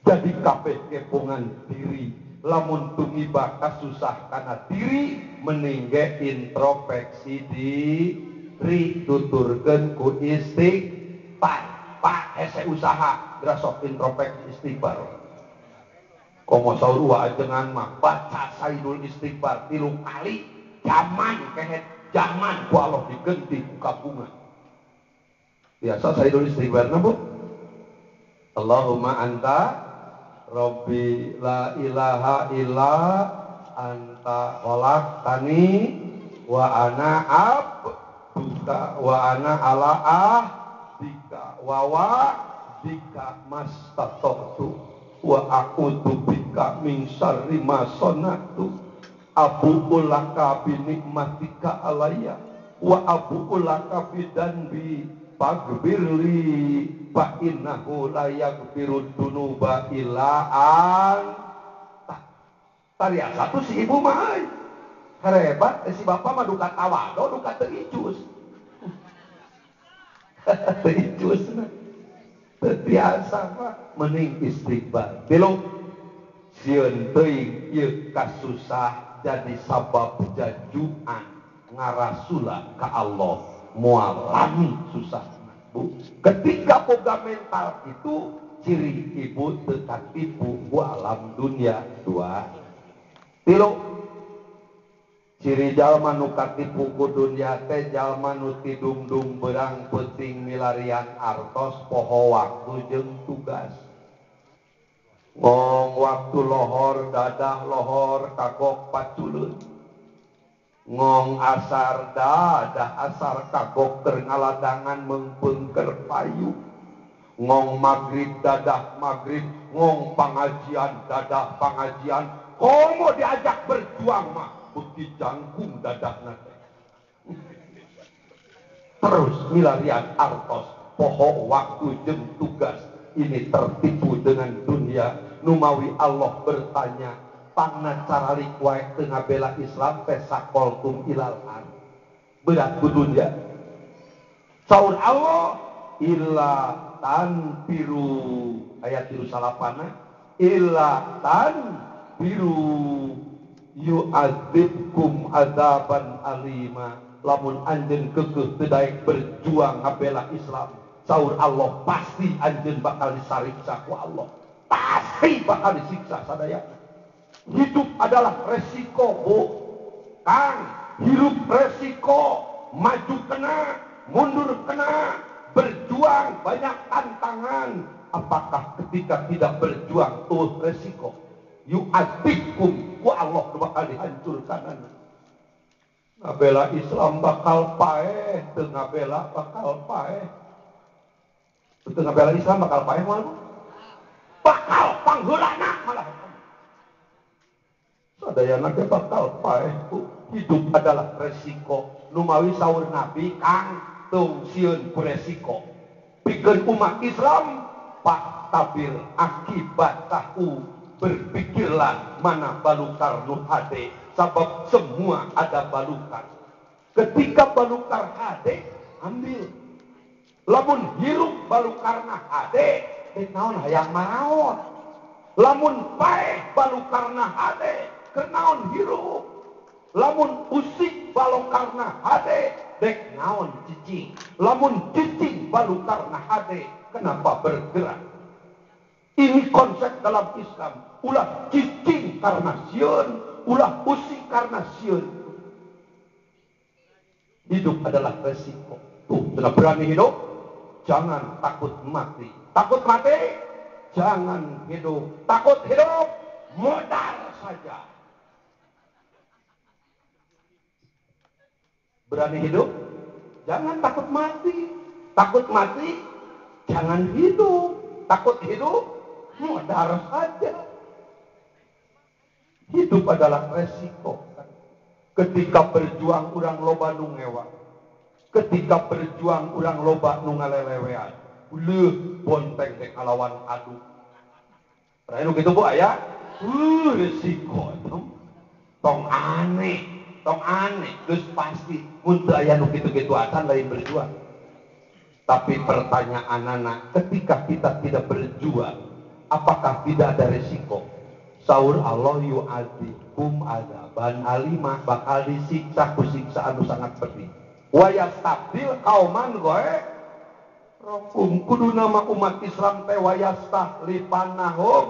Jadi kabeh kepongan diri, lamun tumibah kasusah kana diri, mending ge introspeksi diri, tuturkeun ku istighfar. Pak hese usaha, geura sok introspeksi istighfar. Komo saur ajengan mah baca saidul istighfar 3 kali zaman kehet zaman ku Allah digenti ku kabungan. Biasa saidul istighfar na Bu. Allahumma anta Rabbi la ilaha illa anta khalaqtani wa ana abduka wa ana ala wawa bika mastata'tu wa a'udzu bika min syarri ma sana'tu abu'u laka bi nikmatika alayya wa abu'u laka bi danbi faghfirli fa innahu la yaghfirud dzunuba illa anta. Tarian satu si ibu mah hebat, si bapak mah duka tawado, duka teu icus. Teu icus na. Teu biasa mah mending istighfar. Tilu sieun teuing ieu kasusah jadi sabab jajuan ngarasula ka Allah moal lami susah. Bu, ketika boga mental itu ciri ibu tetap tipu ku alam dunia. Dua tilu ciri jalma nu katipu ku dunia teh jalma nu tidung-dung berang penting milarian artos poho waktu jeung tugas ngong waktu lohor dadah lohor kagok paculeun ngong asar dadah asar kagok keur ngaladangan mengpeungker payu ngong magrib dadah magrib ngong pangajian dadah pangajian komo diajak berjuang mah beuki jangkung dadahna teh terus milarian artos poho waktu jeung tugas ini tertipu dengan dunia numawi Allah bertanya pangna caralik wae teu ngabela Islam teh sakoltum ilal an berat ku dunia saur Allah illa tanfiru ayat 38 illa tanfiru yu'adzibkum adzaban alima lamun anjeun keukeuh teu daek berjuang ngabela Islam saur Allah pasti anjeun bakal disariksa ku Allah pasti bakal disiksa sadaya. Hidup adalah resiko, Bu. Kang, hidup resiko, maju kena, mundur kena, berjuang banyak tantangan. Apakah ketika tidak berjuang tuh resiko? Yu'adzibkum, ku Allah bakal dihancurkan. Ngabela Islam bakal paeh, teu ngabela bakal paeh. Teu ngabela Islam bakal paeh malah. Bakal pangheulana malah. Sadayana ge bakal paeh. Hidup adalah resiko. Numawi saur Nabi Kang teu sieun ku resiko. Pikeun umat Islam pak tabir akibat tahu berpikirlah mana balukar nu hade sabab semua ada balukar. Ketika balukar hade ambil. Lamun hirup balukarna hade teh naon hayang maraos. Lamun paeh balukarna hade kenaon hirup. Lamun usik balukarna hade dek naon cicing. Lamun cicing balukarna hade kenapa bergerak. Ini konsep dalam Islam. Ulah cicing karena sieun, ulah usik karena sieun. Hidup adalah resiko. Tuh, sudah berani hidup, jangan takut mati. Takut mati, jangan hidup. Takut hidup, modal saja. Berani hidup, jangan takut mati. Takut mati, jangan hidup. Takut hidup, modal saja. Hidup adalah resiko. Ketika berjuang urang loba nu ngewa. Ketika berjuang urang loba nu ngalelewean. Leuh bonteng teh kalawan adu. Anu kitu Bu aya? Resiko tong aneh, geus pasti. Mun teu aya nu kitu-kitu acan lain berjuang. Tapi pertanyaanana, ketika kita tidak berjuang, apakah tidak ada resiko? Saur Allah yu'adzikum adzaban alimah, bakal disiksa ku siksaan anu sangat pedih. Wa yastabdil qauman ghairukum, kudu nama umat Islam teh wa yastahlifanahum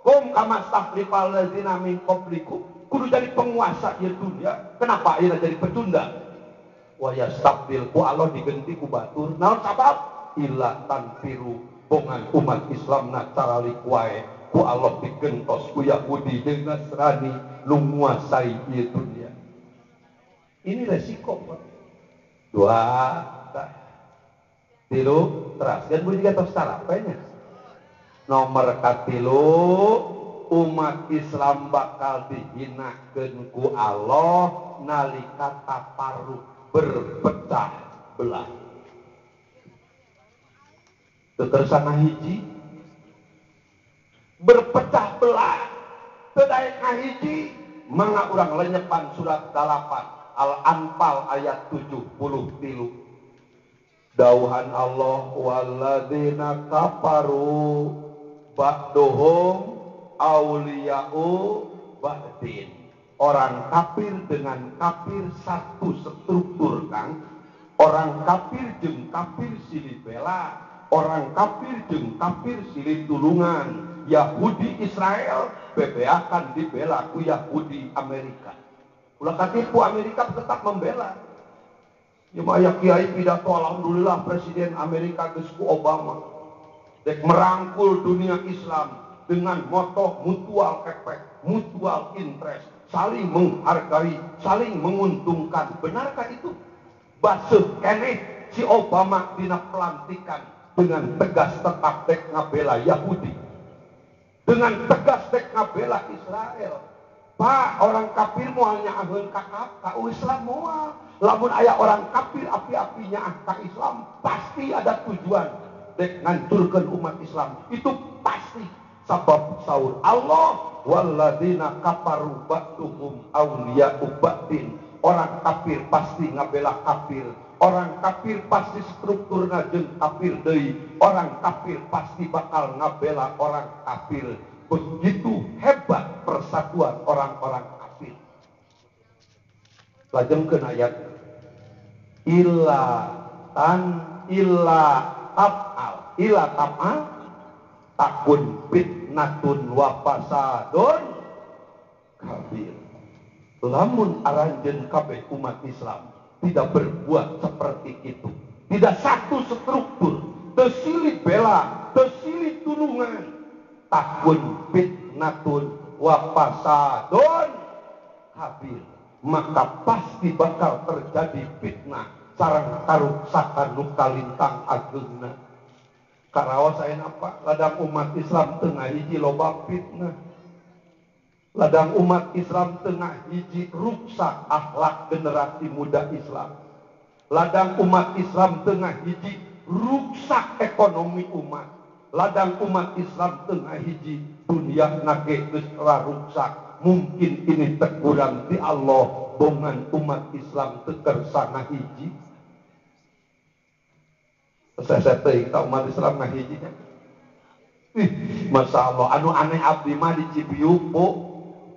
kum kama stahlifal ladzina min qablikum, kudu jadi penguasa ieu dunia. Kenapa ieu jadi pecunda? Wa yastabdil ku Allah digenti ku batur. Naon sabab? Illa tanfiru bongan umat Islam na caralik wae ku Allah digentos ku Yahudi jeung Nasrani nu nguasai ieu dunia. Ini resiko, Pak. Dua, Tilu teras kan boleh juga secara apanya. Nomor katilu, umat Islam bakal dihinakeun ku Allah nalika taparruq berpecah belah. Tetersana hiji berpecah belah teu daek ngahiji mangga urang lenyepan surat 8 Al-Anfal ayat 73. Dauhan Allah walladzina kafaru ba'duhum auliya'u ba'din. Orang kafir dengan kafir satu struktur Kang. Orang kafir jeung kafir silih bela, orang kafir jeung kafir silih tulungan. Yahudi Israel bebeakan dibela ku Yahudi Amerika. Ulah katipu Amerika tetap membela. Jemaah kiai pidato alhamdulillah Presiden Amerika geus ku Obama dek merangkul dunia Islam dengan moto mutual effect, mutual interest, saling menghargai, saling menguntungkan. Benarkah itu? Basuh keneh si Obama dina pelantikan dengan tegas tetap dek ngabela Yahudi, dengan tegas dek ngabela Israel. Pak, orang kafir moalnya ahun ka Islam moal. Lamun aya orang kafir api-apinya ka Islam, pasti ada tujuan dek ngancurkeun umat Islam. Itu pasti. Sabab saur Allah walladzina kafaru ba'duhum auliya'u ba'din. Orang kafir pasti ngabela kafir. Orang kafir pasti strukturna jeung kafir deui. Orang kafir pasti bakal ngabela orang kafir. Begitu hebat persatuan orang-orang kafir. Lajengkeun ayat illa taf'al takun fitnatun wa fasadun kabir. Lamun aranjeun kabeh umat Islam tidak berbuat seperti itu, tidak satu struktur, teu silih bela, teu silih tulungan, takun fitnatun wa fasadun kabir, maka pasti bakal terjadi fitnah sareng karuksakan nu kalintang ageungna. Karaos ayeuna apa? Ladang umat Islam tengah hiji loba fitnah. Ladang umat Islam tengah hiji rusak akhlak generasi muda Islam. Ladang umat Islam tengah hiji rusak ekonomi umat. Ladang umat Islam tengah hiji dunia nage geus rusak. Mungkin ini teguran di Allah bongan umat Islam tekersana hiji. Saya teh umat Islam ngahiji nya. Masya Allah, anu aneh abdi mah di Cibiuk po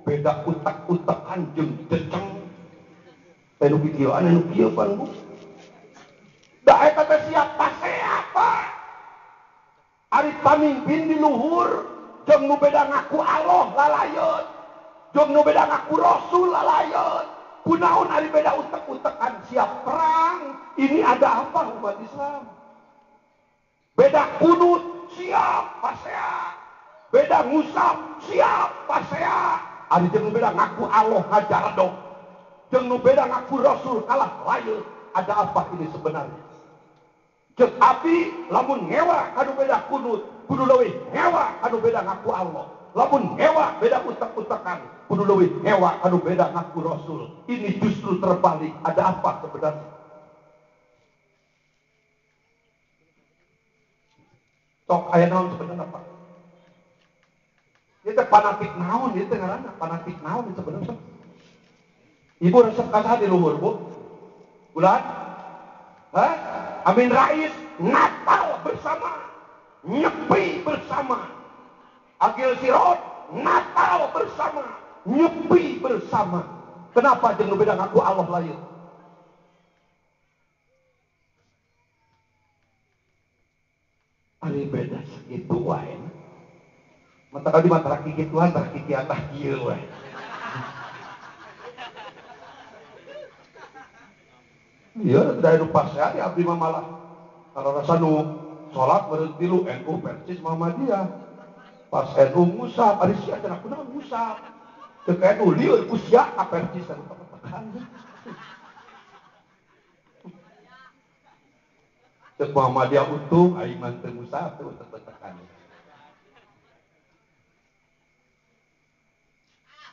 beda utak-utakan jeung jeceng. Anu kieu anu kieu pan Bu. Da eta teh siapa siapa? Ari pamimpin di luhur jeung nu beda ngaku Allah lalayeun. Jeung nu beda ngaku Rasul lalayeun. Kunaon ari beda utak-utakan siap perang? Ini ada apa umat Islam? Beda kunut siap pasea, beda ngusap siap pasea. Ari jeung nu beda ngaku Allah ngajar dong, jeung nu beda ngaku Rasul kalah layeun. Ada apa ini sebenarnya? Jeung abdi lamun ngewa kanu beda kunut, kudu leuwih ngewa kanu beda ngaku Allah. Lamun ngewa beda utak-utakan, kudu leuwih ngewa kanu beda ngaku Rasul. Ini justru terbalik. Ada apa sebenarnya? Sok aya naon sebenarnya Pak? Ieu teh fanatik naon ieu teh ngaranna? Fanatik naon sebenarnya? Ibu resep ka saha di luhur, Bu? Bulan? Hah? Amin Rais Natal bersama, nyepi bersama. Agil Sirot Natal bersama, nyepi bersama. Kenapa jeung nu beda ngaku Allah layeun? Ari beda segitu wae. Mata kali mata kiki Tuhan, tah kiki atah kieu wae. Iya, dari pas saya abdi mah malah kalau rasa nu salat berhenti lu NU persis Muhammadiyah. Pas NU ngusap, ari sia cenah kunaon ngusap. Teu ka NU lieur ku sia ka persis anu tekan. Cek Muhammadiyah utuh aing mah teu musaf teu tekan.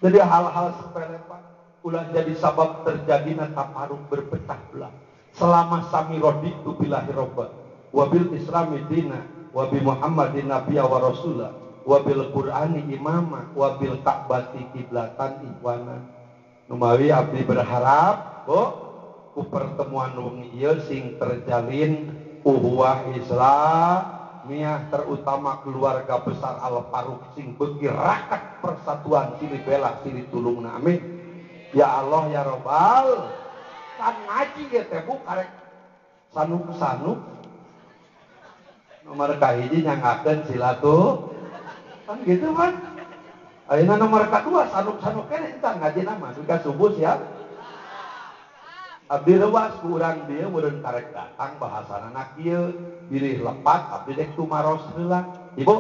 Jadi hal-hal sepele Pak ulah jadi sabab terjadinya taparuk berpecah belah. Selama sami raditu billahi robba wa bil islami dina wa bi Muhammadin nabiyya wa rasula wa bil qur'ani imama wa bil ka'bati kiblatan ikhwana. Numawi abdi berharap ku pertemuan ieu sing terjalin uhuwah Islamiyah terutama keluarga besar Al Faruq sing beuki rakat persatuan silih bela silih tulungna amin. Ya Allah ya Rabbal kan ngaji ge teh bu karek sanuk-sanuk nomor kahiji nyangakeun silatu kan gitu kan. Ayeuna nomor kadua sanuk-sanuk keneh entan ngaji nama duka subuh siap. Abdi rewas ku urang dieu meureun karek datang bahasanana kieu bilih lepat abdi dek tumaros heula. Ibu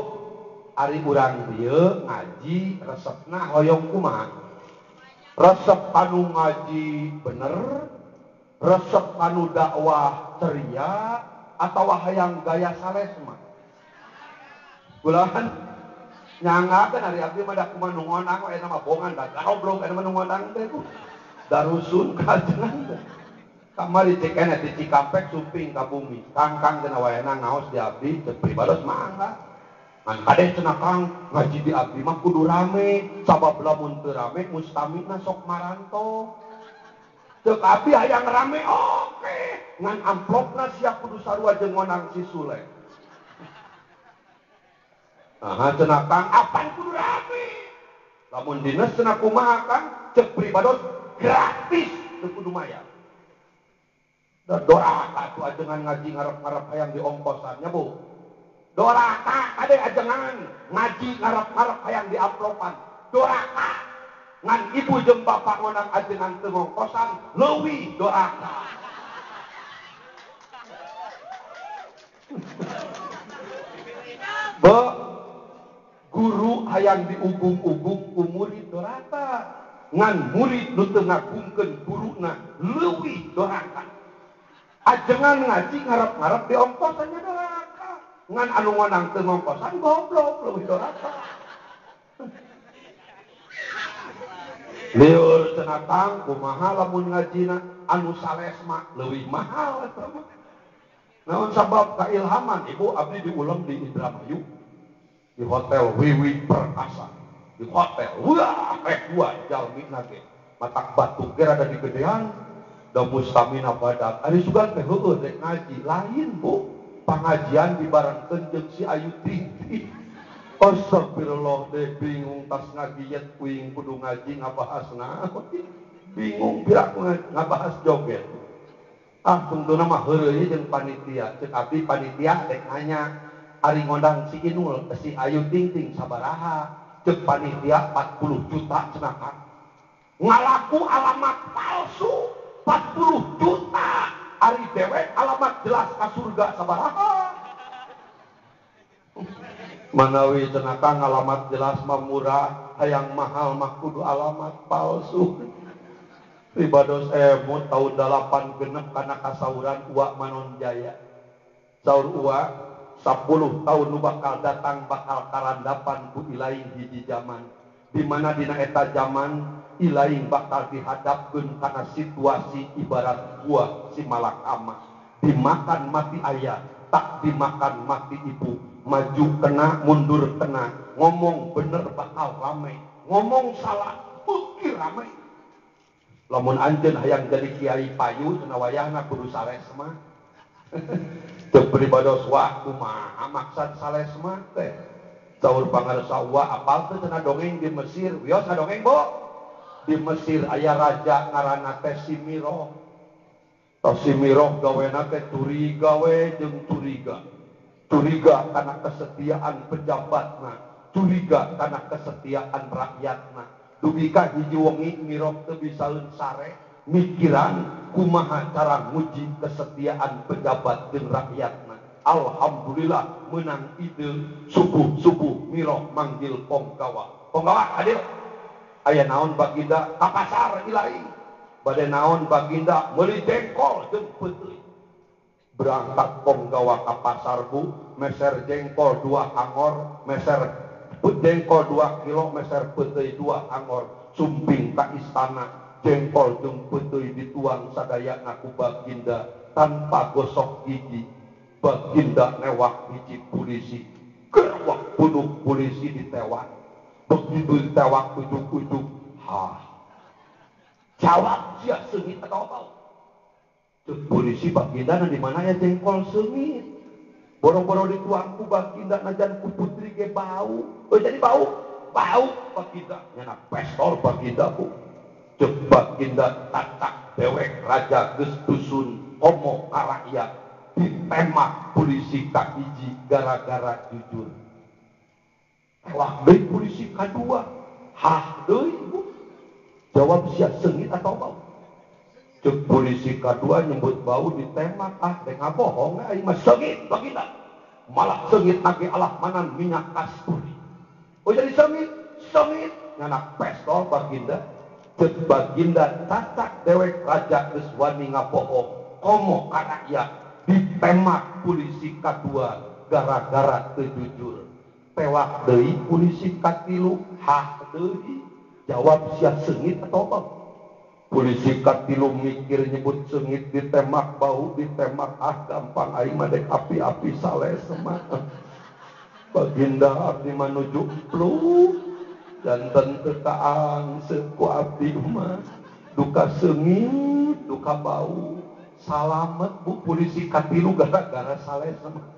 ari urang dieu ngaji resepna hoyong kumaha? Resep anu ngaji bener, resep anu dakwah ceria atawa hayang gaya salesma. Kulaan nyangakeun ari abdi mah da kumaha nu ngonang we nama bongan da goblok anu nu ngonang teh ku. Darusun kajengan teh. Kamari cek kene di Cikampek suping ka bumi. Kangkang cenah wayana ngaos di abdi teu pribados mangga. Ngan kadeh cenah Kang ngaji di abdi mah kudu rame, sabab lamun teu rame mustamina sok maranto. Cek abdi hayang rame oke. Ngan amplopna sia kudu sarua jeung ngonang si Sule. Nah, cenah Kang apan kudu rame. Lamun dinas cenah kumaha Kang cek pribados gratis teu kudu mayar. Doraka tuh ajengan ngaji ngarep-ngarep hayang diongkosannya bu. Doraka ade ajengan ngaji ngarep-ngarep hayang diamplopan. Doraka ngan ibu jeung bapak ngonang ajengan teu ngongkosan leuwih doraka. Be guru hayang diugung-ugung ku murid doraka. Ngan murid nu teu ngagungkeun guruna leuwih doraka. Ajengan ngaji ngarep-ngarep di ongkosannya doraka. Ngan anu ngonang teu ngongkosan goblok leuwih doraka. Liur cenah Kang kumaha lamun ngajina anu salesma leuwih mahal eta mah. Naon sabab kailhaman ibu abdi diulang di Indramayu di hotel Wiwi Perkasa. Di hotel wah dua jalmina ge. Matak batu ge rada di gedean. Da mustamina badak ari sugan teh heueuh rek ngaji lain bu pangajian dibarengkeun jeung si Ayu Ting Ting. Astagfirullah deh bingung tas ngagiyet kuing kudu ngaji ngabahas naon bingung pira ngabahas joget. Tungtuna mah heureuy jeung panitia ceuk abdi panitia rek nanya ari ngondang si Inul si Ayu Ting Ting sabaraha ceuk panitia 40 juta cenah Kang. Ngalaku alamat palsu 40 juta ari dewek alamat jelas ka surga sabaraha. Manawi cenah Kang alamat jelas mah murah, hayang mahal mah kudu alamat palsu. Ribados emut tahun 86 kana kasauran Uwa Manon Jaya. Saur Uwa 10 tahun nu bakal datang bakal karandapan ku ilaing hiji zaman. Di mana dina eta zaman ilaing bakal dihadapkeun kana situasi ibarat buah si malakama dimakan mati ayah tak dimakan mati ibu maju kena mundur kena ngomong bener bakal rame ngomong salah beuki rame. Lamun anjeun hayang jadi kiai payu cenah wayahna kudu salesma teu pribados wah kumaha maksud salesma teh saur pangarsa wa apal teh cenah dongeng di Mesir wios dongeng bo. Di Mesir aya raja ngaranna teh Simiroh. Simiroh gawena teh curiga we jeung curiga. Curiga kana kesetiaan pejabatna, curiga kana kesetiaan rakyatna. Dugi ka hiji wengi Miroh teu bisa sare mikiran kumaha cara nguji kesetiaan pejabat jeung rakyatna. Alhamdulillah menang ide subuh-subuh Miroh manggil Ponggawa. Ponggawa hadir. Aya naon baginda ka pasar ilahi bade naon baginda meuli jengkol jeung peuteui berangkat penggawa ka pasar Bu, meser jengkol 2 angor, meser jengkol 2 kilo, meser peuteuy 2 angor, sumping ka istana, jengkol jeung peuteuy dituang sadayana ku Baginda tanpa gosok gigi. Baginda newak hiji polisi, gerwak bunuh polisi ditewak. Begitu ditewak ujuk-ujuk, jawab sia seungit atau apa? Cek polisi Baginda di mana ya jengkol seungit. Boro-boro dituang ku Baginda najan ku putri ge bau. Oh jadi bau Baginda nyana pestol Baginda Bu. Cek Baginda tatak dewek raja geus dusun komo ka rakyat ditembak polisi ka hiji gara-gara jujur. Tewak deui polisi kadua. Deui Bu. Jawab sia seungit atau bau? Cek polisi kedua nyebut bau ditembak dek ngabohong aing mah seungit Baginda. Malah seungit lagi alah manan minyak kasturi. Oh jadi seungit nyana pestol Baginda. Cek Baginda tatak dewek raja geus wani ngabohong komo ka rakyat ditembak polisi kedua gara-gara teu jujur. Tewak deui polisi katilu deui. Jawab sia seungit atau bau? Polisi katilu mikir nyebut seungit ditembak bau ditembak gampang aing mah dek api-api sales mah. Baginda abdi manuju pluk janten teu kaang seku abdi mah duka seungit duka bau salamet Bu polisi katilu gara-gara sales mah.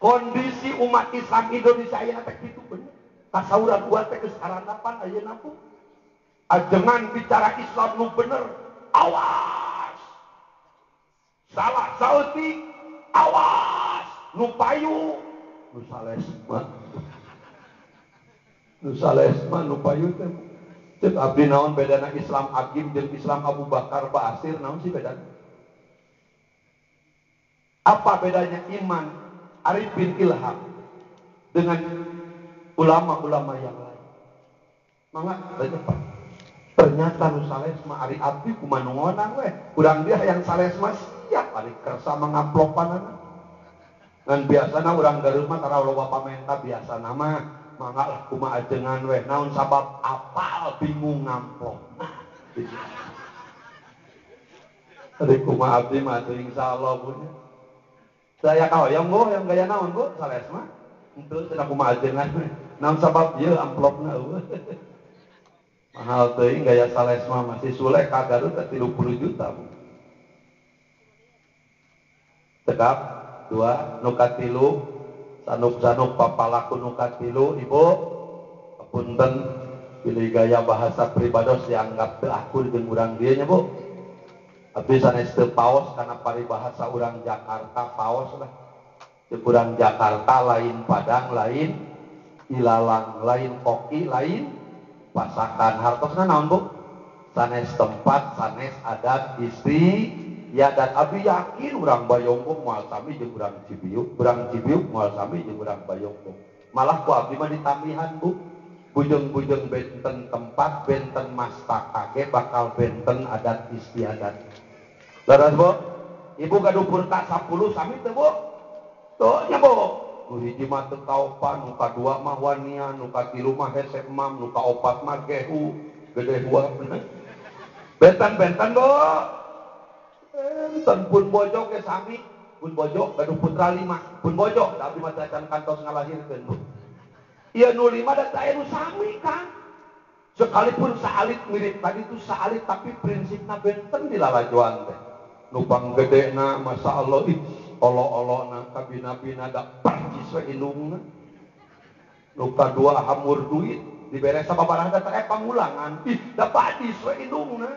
Kondisi umat Islam Indonesia aya teh kitu bener. Kasaura dua teh geus haranapan ayeuna Bu. Ajengan bicara Islam nu bener, awas. Salah sautik, awas. Nu payu, nu salesma, nu payu teh. Cek abdi naon bedana Islam Agim jeung Islam Abu Bakar Basir naon sih bedana? Apa bedanya iman Arifin Ilham dengan ulama-ulama yang lain? Mangga tanya Pak. Ternyata nu salesma ari abdi kumaha ngonang we. Urang dia yang salesma siap ari kersa mangaplopanana. Ngan biasana urang gareup mah tara loba pamenta biasana mah mangga lah kumaha ajengan we. Naon sabab apal bingung ngamplopna. Ari kumaha abdi mah teu insyaallah punya. Saya kahoyong Bu, yang gaya naon Bu salesma? Henteu cenah kumaha ajengan we. Naon sabab ieu amplopna eueuh. Mahal teuing gaya salesma masih sulek ka Garut 30 juta Bu. Tegap 2 nu katilu sanuk-sanuk papalaku nu katilu Ibu punten pilih gaya bahasa pribados dianggap teu akur jeung urang dieu nya Bu. Abdi sanes teu paos kana paribahasa urang Jakarta paos lah. Teu urang Jakarta lain Padang lain ilalang lain koki lain pasakan hartosna naon Bu? Sanes tempat, sanes adat istri ya dan abdi yakin urang Bayombong moal sami jeung urang Cibiuk moal sami jeung urang Bayombong. Malah ku abdi mah ditambihan Bu. Bujeng-bujeng benten tempat, benten mastaka ge bakal benten adat istiadat. Leres Bu? Ibu gadupur ka 10 sami teu Bu? Tuh nya Bu. Nu hiji mah teu kaopan, nu kadua mah wanian, nu katilu mah hese emam, nu kaopat mah gehu, gede huapna. Benten-benten Bu. Benten pun bojo ge sami, pun bojo gadu putra 5, pun bojo da abdi mah can kantos ngalahirkeun Bu. Ieu nu 5 da teu nu sami kan. Sekalipun saalit mirip tadi itu saalit tapi prinsipna benten di lalajoan teh. Nu panggedena masyaallah olo-olona kabina-bina da percis we indungna. Nu kadua hamur duit dibere sababaraha da teh pangulangan. Da badis we indungna.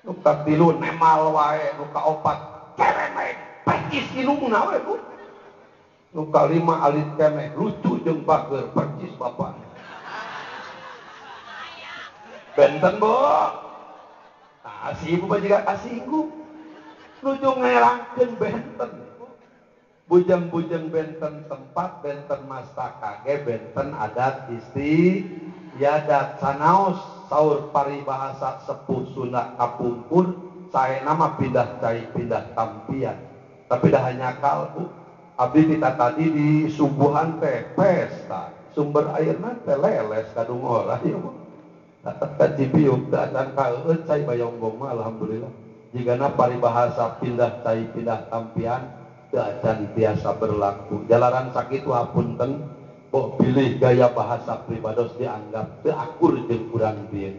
Nu katilu nemal wae, nu kaopat keremeh percis indungna we Bu. Nu kalima alit keneh lucu jeung bager percis bapak. Benten Bu. Kasih Bu juga kasih ku. Nuju ngelangkeun benten. Bujeng-bujeng benten tempat, benten mastaka ge benten adat istiadat sanaos saur paribahasa sepuh Sunda kapungkur saya nama pindah cai pindah tampian. Tapi dah hanya kalbu. Abdi kita tadi di subuhan teh pesta. Sumber airna teh leles kadung orang ya. Ka Cibiuk dan kaeut cai bayonggong mah alhamdulillah. Jigana paribahasa pindah cai pindah tampian teu acan tiasa berlaku. Jalaran sakitu hapunten, bok pilih gaya bahasa pribados dianggap teu akur jeung urang dieu.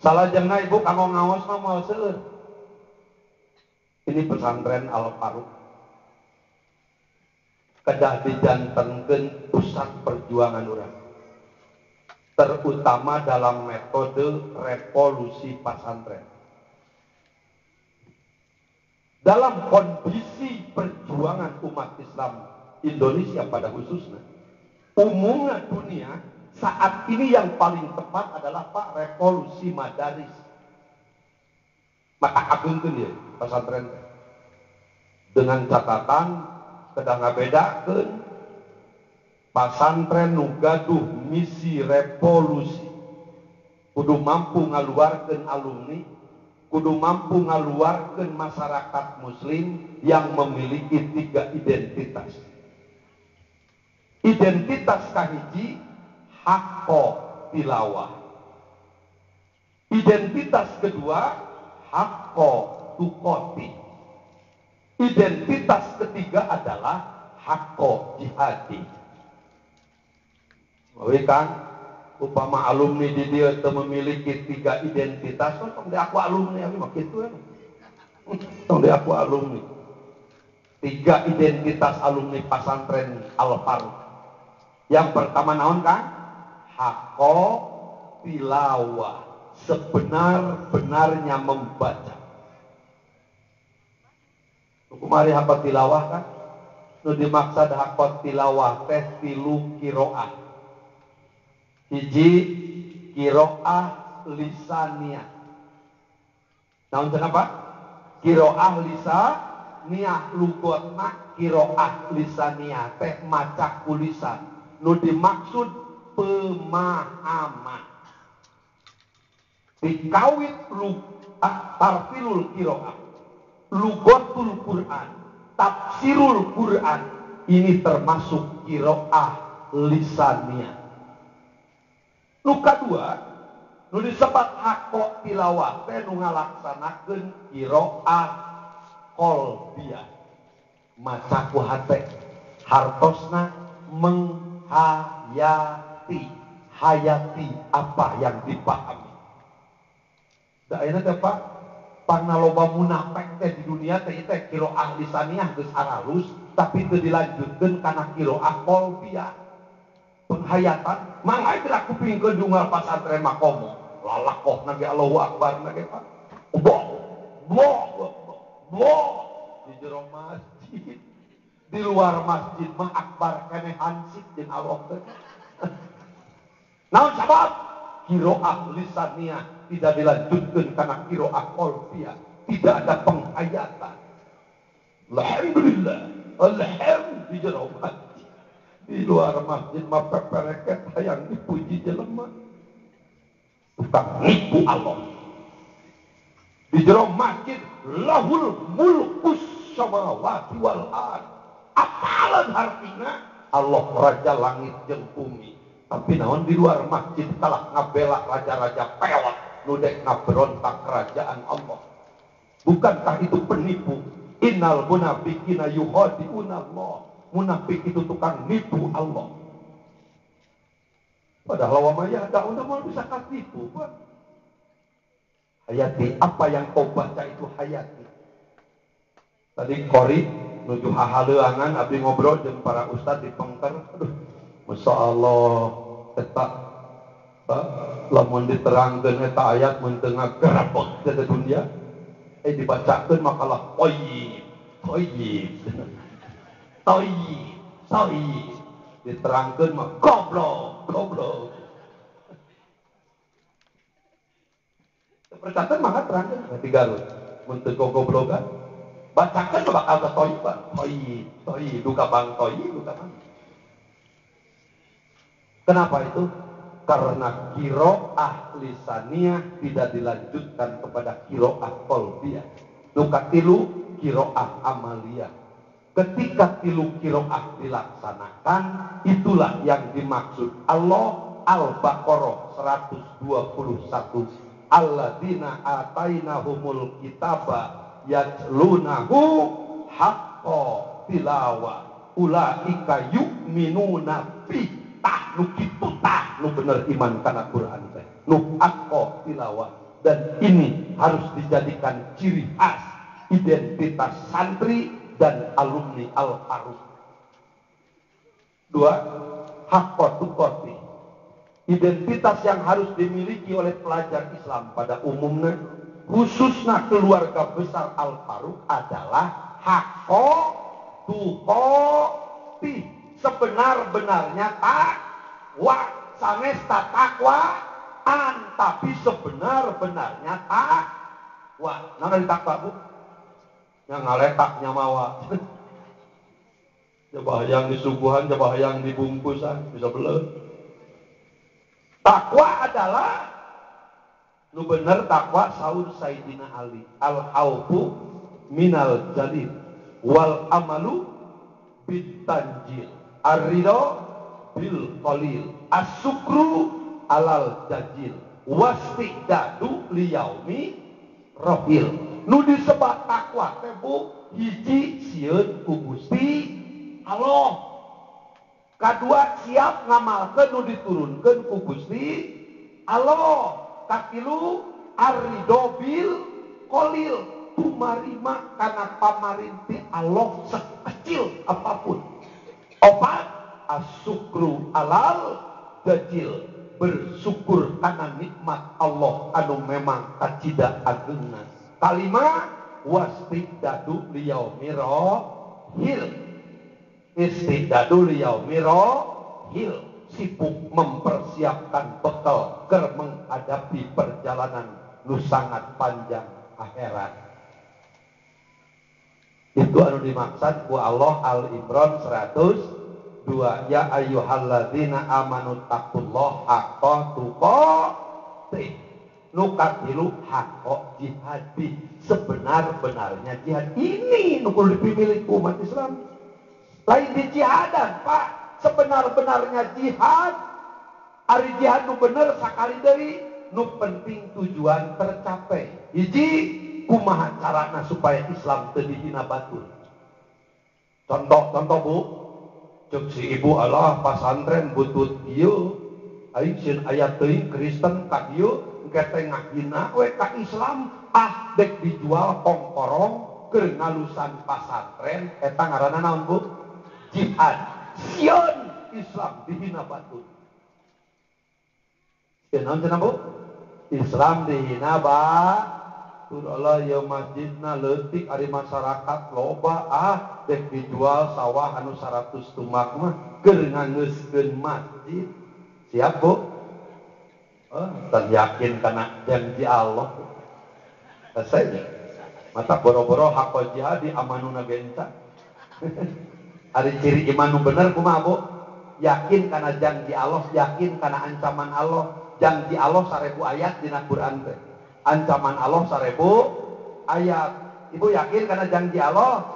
Salajengna ibu kanggo ngaos mah moal seueur. Ini pesantren Al Faruq. Kedah dijantenkeun pusat perjuangan urang. Terutama dalam metode revolusi pesantren. Dalam kondisi perjuangan umat Islam Indonesia pada khususnya, umumnya dunia saat ini yang paling tepat adalah Pak revolusi madaris. Maka agungkeun ya pesantren dengan catatan kedah ngabedakeun pesantren nu gaduh misi revolusi kudu mampu ngaluarkeun alumni, kudu mampu ngaluarkeun masyarakat muslim yang memiliki 3 identitas. Identitas kahiji hakko tilawah. Identitas kedua hakko tukoti. Identitas ketiga adalah hakko jihadi. Oke kan, upama alumni di dia memiliki 3 identitas, kan tong aku alumni abi mah kitu ya. Tong aku alumni. 3 identitas alumni pesantren Al Faruq. Yang pertama naon kan? Hakko tilawah, sebenar-benarnya membaca. Kumari hakko tilawah kan? Nu dimaksud hakko tilawah teh 3 qiraah. Hiji qiraah lisaniyah. Naon cenah Pak? Qiraah lisaniyah lugotna qiraah lisaniyah teh maca kulisan. Nu dimaksud pemahaman. Dikawit tartilul qiraah, lugatul Quran, tafsirul Quran, ini termasuk qiraah lisaniyah. Nu kadua, nu disebut hakko tilawah teh nu ngalaksanakeun qiraah qalbiyah. Maca ku hate, hartosna menghayati, hayati apa yang dipahami. Da ayeuna teh Pak, pangna loba munafik teh di dunia teh teh qiraah lisaniyah geus aralus, tapi teu dilanjutkeun kana qiraah qalbiyah. Penghayatan, mangga geura kuping kedungal pesantren makomo. Lalakoh nage Allahu Akbar nage Pak. Di jero masjid. Di luar masjid mah akbar keneh hansip jeung Allah teh. Naon sabab? Qiraah lisaniyah tidak dilanjutkan karena qiraah qalbiyah. Tidak ada penghayatan. Alhamdulillah. Alhamdulillah di jero masjid. Di luar masjid mah pepereket hayang dipuji jelema. Tukang nipu Allah. Di jero masjid lahul mulkus samawati wal ard. Apalan artinya Allah raja langit jeung bumi. Tapi naon di luar masjid kalah ngabela raja-raja peot nu dek ngaberontak kerajaan Allah. Bukankah itu penipu? Innal munafiqina yukhadi'una Allah. Munafik itu tukang nipu Allah. Padahal wamaya daun mau bisa katipu, Pak. Hayati, apa yang kau baca itu hayati. Tadi Kori nuju hahaleuangan abdi ngobrol jeung para ustad di Pengker. Aduh, Masya Allah, tetap lamun diterangkeun eta ayat mun teu ngagerebek ke dunia. Dibacakeun makalah toyib. Toyib diterangkan mah goblok. Percataan mah terangkan di Garut. Untuk goblokan, bacakan bakal ke toyiban. Toyib, duka bang toyib, duka bang. Kenapa itu? karena qiraah lisaniyah tidak dilanjutkan kepada qiraah qalbiyah. Nukatilu qiraah amaliyah. Ketika tilu qiraah dilaksanakan, itulah yang dimaksud Allah. Al-Baqarah 121. Alladzina atainahumul kitaba yatlunahu haqqa tilawah ulaika yu'minuna bi nu kitu nu bener iman kana Quran teh nu haqqa tilawah. Dan ini harus dijadikan ciri khas identitas santri dan alumni Al-Faruq. 2. Haqqa tuqati. Identitas yang harus dimiliki oleh pelajar Islam pada umumnya, khususnya keluarga besar Al-Faruq adalah haqqa tuqati, sebenar-benarnya takwa. Sanes takwaan, tapi sebenar-benarnya takwa. Nah, dari takwa bu, yang ngaletaknya mawa. Coba yang disuguhan, coba yang dibungkusan, bisa belum. Takwa adalah nu bener takwa saur Sayyidina Ali, al-aufu minal jalil wal amalu bitanjil ar-ridha bil qalil as-sukru alal jajil wastidadu liyaumi rohil. Nu disebat takwa teh bu hiji sieun ku Gusti Allah. Kadua siap ngamalkeun nu diturunkeun ku Gusti Allah. Katilu ar-ridho bil qalil, tumarima kana pamarinti Allah sekecil apapun. Opat as-sukru alal jajil, bersyukur karena nikmat Allah anu memang kacida ageungna. Kalima wastidadu liyaumir hil, istidadu liyaumir hil, sibuk mempersiapkan bekal ker menghadapi perjalanan nu sangat panjang akhirat. Itu anu dimaksud ku Allah. Al-Imran 102. Ya ayyuhalladzina amanu taqullaha haqqa tuqatih. Nukatilu haqqa jihadi, sebenar-benarnya jihad. Ini nu kudu dipilih umat Islam. Lain di jihadan, Pak. Sebenar-benarnya jihad. Ari jihad nu bener sakali deui, nu penting tujuan tercapai. Hiji, kumaha carana supaya Islam teu dihina batur. Contoh Bu, cek si ibu Allah pasantren butut ieu, aing sieun aya teuing Kristen ka dieu engke teh ngahina we ka Islam, dek dijual kongkorong keur ngalusan pasantren, eta ngaranna naon Bu? Jihad. Sieun Islam dihina batur. Sieun naon cenah Bu? Islam dihina batur. Allah ya masjidna leutik ari masyarakat loba dek dijual sawah anu 100 tumak mah keur ngangeuskeun masjid. Siap Bu? Dan yakin karena janji Allah. Selesai. Mata boro-boro haqqa jihadi amanuna genta. Ari ciri iman nu bener kumaha Bu? Yakin karena janji Allah, yakin karena ancaman Allah. Janji Allah 1000 ayat dina Quran teh. Ancaman Allah 1000 ayat. Ibu yakin karena janji Allah?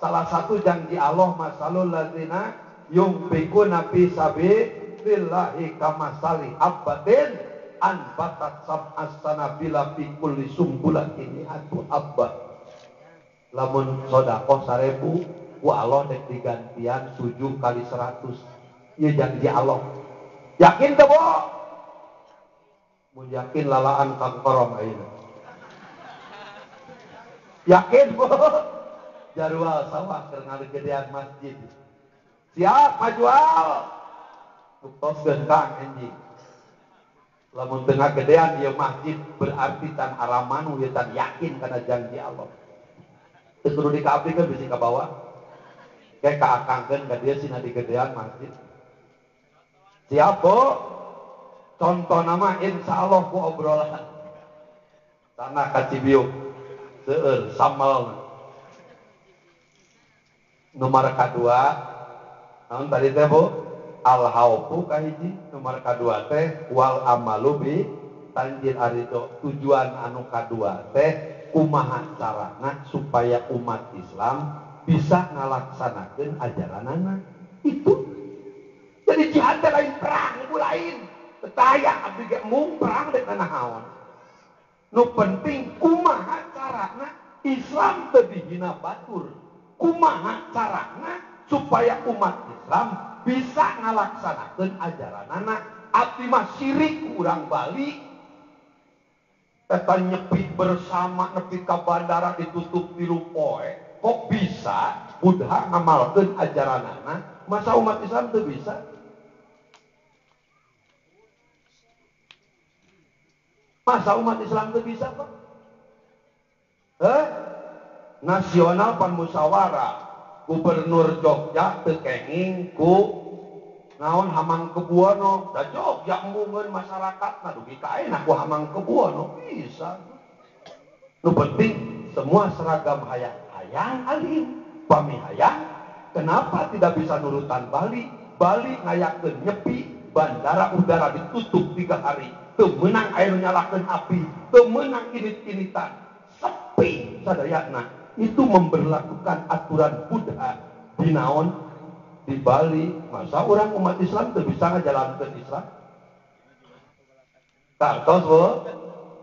Salah satu janji Allah masalul ladzina yunfiquna fi sabilillahi kamasali habbatin anbatat sab'as sanabila fi kulli sumbulatin mi'atu habbah. Lamun sedekah 1000 ku Allah dek digantian 7 kali 100. Ieu janji Allah. Yakin teu Bu? Mun yakin lalaan kang korom ayeuna. Yakin Bu? Jarwal sawah keur ngalegedean masjid. Siap majual. Buktoskeun Kang anjing. Lamun tengah gedean ieu masjid berarti tan aramanu ieu tan yakin kana janji Allah. Teu kudu dikaabdikeun bisi ka bawah. Kayak kaakangkeun ka dieu sina digedean masjid. Siap Bu? Contoh nama insya Allah ku obrolan tanah kacibiuk seueur sambal. Nomor kedua naon tadi teh Bu? al haufu kahiji, nomor kadua teh wal amalu bi tanjil arido. Tujuan anu kadua teh kumaha carana supaya umat Islam bisa ngalaksanakeun ajaranana. Itu jadi jihad lain perang, itu lain. Betaya abdi ge mung perang dek nahaon. Nu penting kumaha carana Islam teu dihina batur. Kumaha carana supaya umat Islam bisa ngalaksanakeun ajaranana. Abdi mah syirik urang balik. Eta nyepit bersama nepi ka bandara ditutup 3 poe. Kok bisa Buddha ngamalkeun ajaranana? Masa umat Islam teu bisa? Masa umat Islam teu bisa, Pak? Nasional pan musyawarah. Gubernur Jogja teu kenging ku naon Hamangkebuwono. Da Jogja embungeun masyarakatna dugi kaena ku Hamangkebuwono bisa. Nu penting semua seragam hayang alim. Pami hayang, kenapa tidak bisa nurutan Bali? Bali ngayakeun nyepi, bandara udara ditutup 3 hari. Teu meunang air nyalakeun api, teu meunang kinit-kinitan. Sepi sadayana. Itu memberlakukan aturan Buddha di naon di Bali. Masa orang umat Islam teu bisa ngajalankeun Islam? Kartos wo,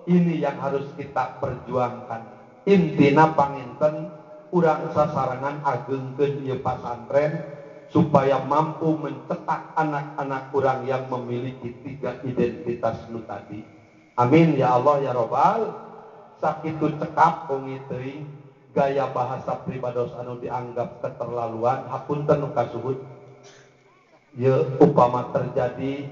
ini yang harus kita perjuangkan. Intina panginten urang sasarangan agengkeun ieu pasantren supaya mampu mencetak anak-anak urang yang memiliki 3 identitas nu tadi. Amin ya Allah ya Rabbal. Sakitu cekap pungi teuing gaya bahasa pribados anu dianggap keterlaluan, hapunten nu kasuhun. Ye upama terjadi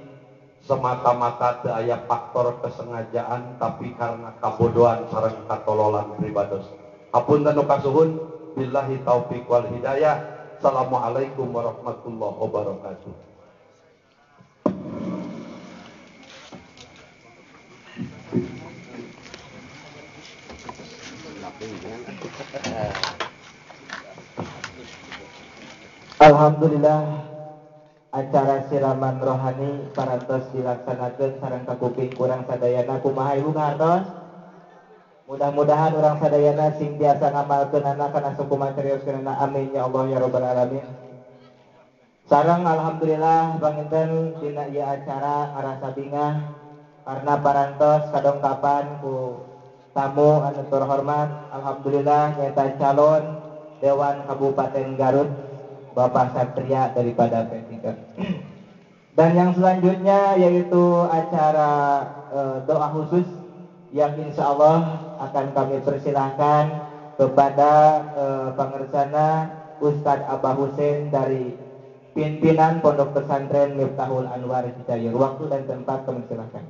semata-mata teu aya faktor kesengajaan tapi karena kabodohan sareng katololan pribados. Hapunten nu kasuhun. Billahi taufiq wal hidayah. Assalamualaikum warahmatullahi wabarakatuh. Alhamdulillah acara siraman rohani parantos dilaksanakeun sareng kakuping kurang sadayana kumaha ibu ngartos. Mudah-mudahan orang sadayana sing biasa ngamalkeun anak kana sukuman carioskeunna. Amin ya Allah ya rabbal alamin. Sareng alhamdulillah panginten dina ieu acara ngarasa bingah karena parantos kadongkapan ku tamu anu terhormat. Alhamdulillah nyaeta calon Dewan Kabupaten Garut Bapak Satria daripada P3. Dan yang selanjutnya yaitu acara doa khusus yang insya Allah akan kami persilahkan kepada pangersana Ustadz Abah Husein dari pimpinan Pondok Pesantren Miftahul Anwar Cicayur. Waktu dan tempat kami silakan.